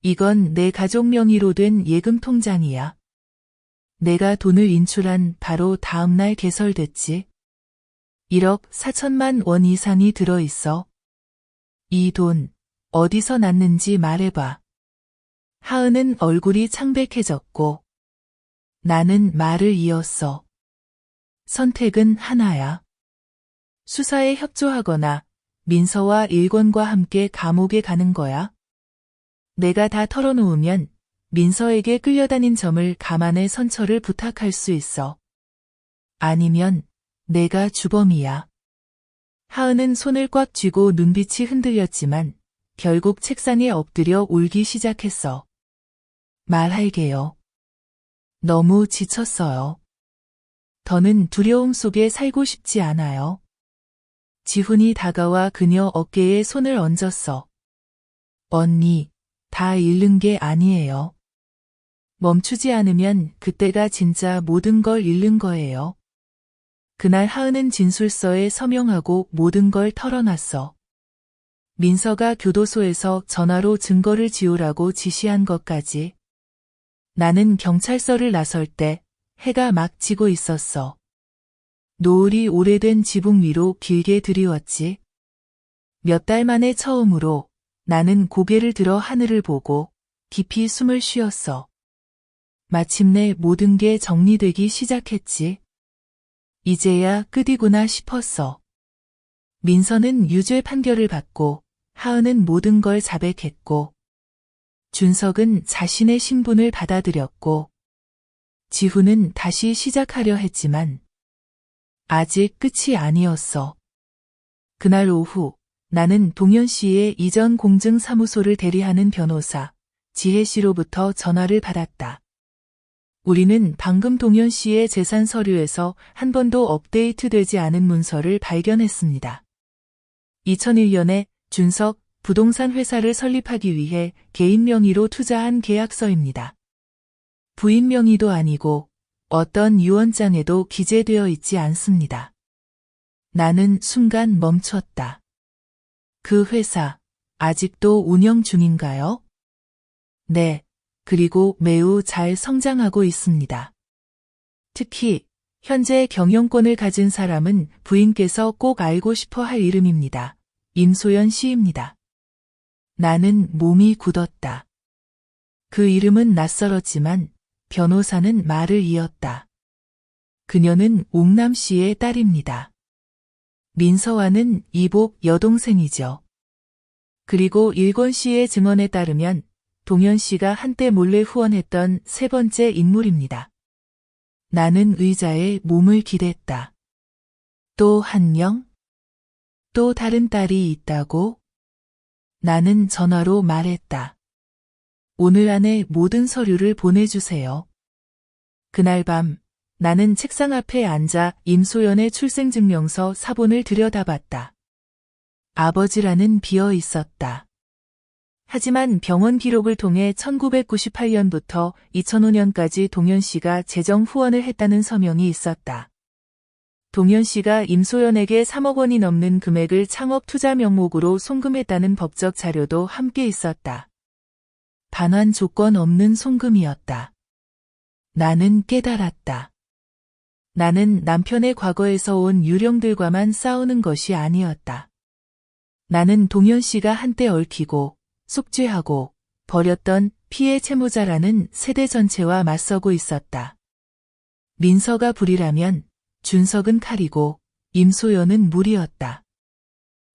이건 내 가족 명의로 된 예금 통장이야. 내가 돈을 인출한 바로 다음 날 개설됐지. 1억 4천만 원 이상이 들어있어. 이 돈 어디서 났는지 말해봐. 하은은 얼굴이 창백해졌고 나는 말을 이었어. 선택은 하나야. 수사에 협조하거나 민서와 일권과 함께 감옥에 가는 거야. 내가 다 털어놓으면 민서에게 끌려다닌 점을 감안해 선처를 부탁할 수 있어. 아니면 내가 주범이야. 하은은 손을 꽉 쥐고 눈빛이 흔들렸지만 결국 책상에 엎드려 울기 시작했어. 말할게요. 너무 지쳤어요. 더는 두려움 속에 살고 싶지 않아요. 지훈이 다가와 그녀 어깨에 손을 얹었어. 언니, 다 잃는 게 아니에요. 멈추지 않으면 그때가 진짜 모든 걸 잃는 거예요. 그날 하은은 진술서에 서명하고 모든 걸 털어놨어. 민서가 교도소에서 전화로 증거를 지우라고 지시한 것까지. 나는 경찰서를 나설 때 해가 막 지고 있었어. 노을이 오래된 지붕 위로 길게 드리웠지. 몇 달 만에 처음으로 나는 고개를 들어 하늘을 보고 깊이 숨을 쉬었어. 마침내 모든 게 정리되기 시작했지. 이제야 끝이구나 싶었어. 민서는 유죄 판결을 받고 하은은 모든 걸 자백했고 준석은 자신의 신분을 받아들였고 지훈은 다시 시작하려 했지만 아직 끝이 아니었어. 그날 오후 나는 동현 씨의 이전 공증사무소를 대리하는 변호사 지혜 씨로부터 전화를 받았다. 우리는 방금 동현 씨의 재산 서류에서 한 번도 업데이트되지 않은 문서를 발견했습니다. 2001년에 준석 부동산 회사를 설립하기 위해 개인 명의로 투자한 계약서입니다. 부인 명의도 아니고 어떤 유언장에도 기재되어 있지 않습니다. 나는 순간 멈췄다. 그 회사 아직도 운영 중인가요? 네. 그리고 매우 잘 성장하고 있습니다. 특히 현재 경영권을 가진 사람은 부인께서 꼭 알고 싶어 할 이름입니다. 임소연 씨입니다. 나는 몸이 굳었다. 그 이름은 낯설었지만 변호사는 말을 이었다. 그녀는 옥남 씨의 딸입니다. 민서와는 이복 여동생이죠. 그리고 일권 씨의 증언에 따르면 동현 씨가 한때 몰래 후원했던 세 번째 인물입니다. 나는 의자에 몸을 기댔다. 또 한 명? 또 다른 딸이 있다고? 나는 전화로 말했다. 오늘 안에 모든 서류를 보내주세요. 그날 밤 나는 책상 앞에 앉아 임소연의 출생증명서 사본을 들여다봤다. 아버지라는 비어 있었다. 하지만 병원 기록을 통해 1998년부터 2005년까지 동현 씨가 재정 후원을 했다는 서명이 있었다. 동현 씨가 임소연에게 3억 원이 넘는 금액을 창업 투자 명목으로 송금했다는 법적 자료도 함께 있었다. 반환 조건 없는 송금이었다. 나는 깨달았다. 나는 남편의 과거에서 온 유령들과만 싸우는 것이 아니었다. 나는 동현 씨가 한때 얽히고 속죄하고 버렸던 피해 채무자라는 세대 전체와 맞서고 있었다. 민서가 불이라면 준석은 칼이고 임소연은 물이었다.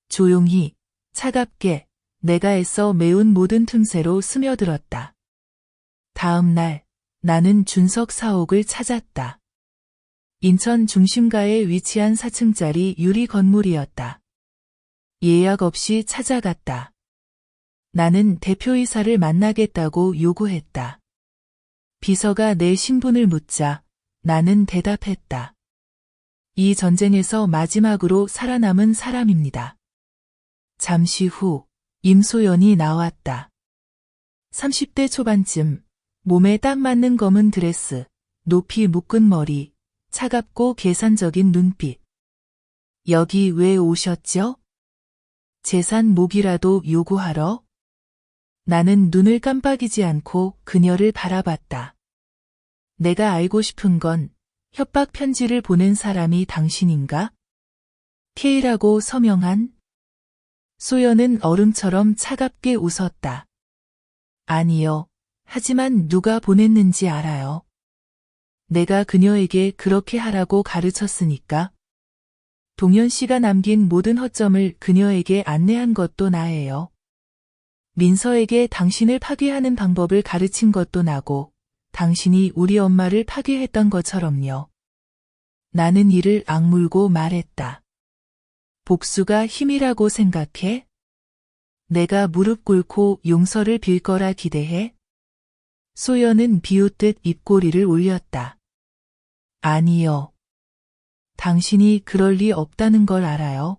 조용히 차갑게 내가 애써 메운 모든 틈새로 스며들었다. 다음 날 나는 준석 사옥을 찾았다. 인천 중심가에 위치한 4층짜리 유리 건물이었다. 예약 없이 찾아갔다. 나는 대표이사를 만나겠다고 요구했다. 비서가 내 신분을 묻자 나는 대답했다. 이 전쟁에서 마지막으로 살아남은 사람입니다. 잠시 후 임소연이 나왔다. 30대 초반쯤 몸에 딱 맞는 검은 드레스, 높이 묶은 머리, 차갑고 계산적인 눈빛. 여기 왜 오셨죠? 재산 모기라도 요구하러? 나는 눈을 깜빡이지 않고 그녀를 바라봤다. 내가 알고 싶은 건 협박 편지를 보낸 사람이 당신인가? K라고 서명한? 소연은 얼음처럼 차갑게 웃었다. 아니요. 하지만 누가 보냈는지 알아요. 내가 그녀에게 그렇게 하라고 가르쳤으니까. 동현 씨가 남긴 모든 허점을 그녀에게 안내한 것도 나예요. 민서에게 당신을 파괴하는 방법을 가르친 것도 나고 당신이 우리 엄마를 파괴했던 것처럼요. 나는 이를 악물고 말했다. 복수가 힘이라고 생각해? 내가 무릎 꿇고 용서를 빌 거라 기대해? 소연은 비웃듯 입꼬리를 올렸다. 아니요. 당신이 그럴 리 없다는 걸 알아요.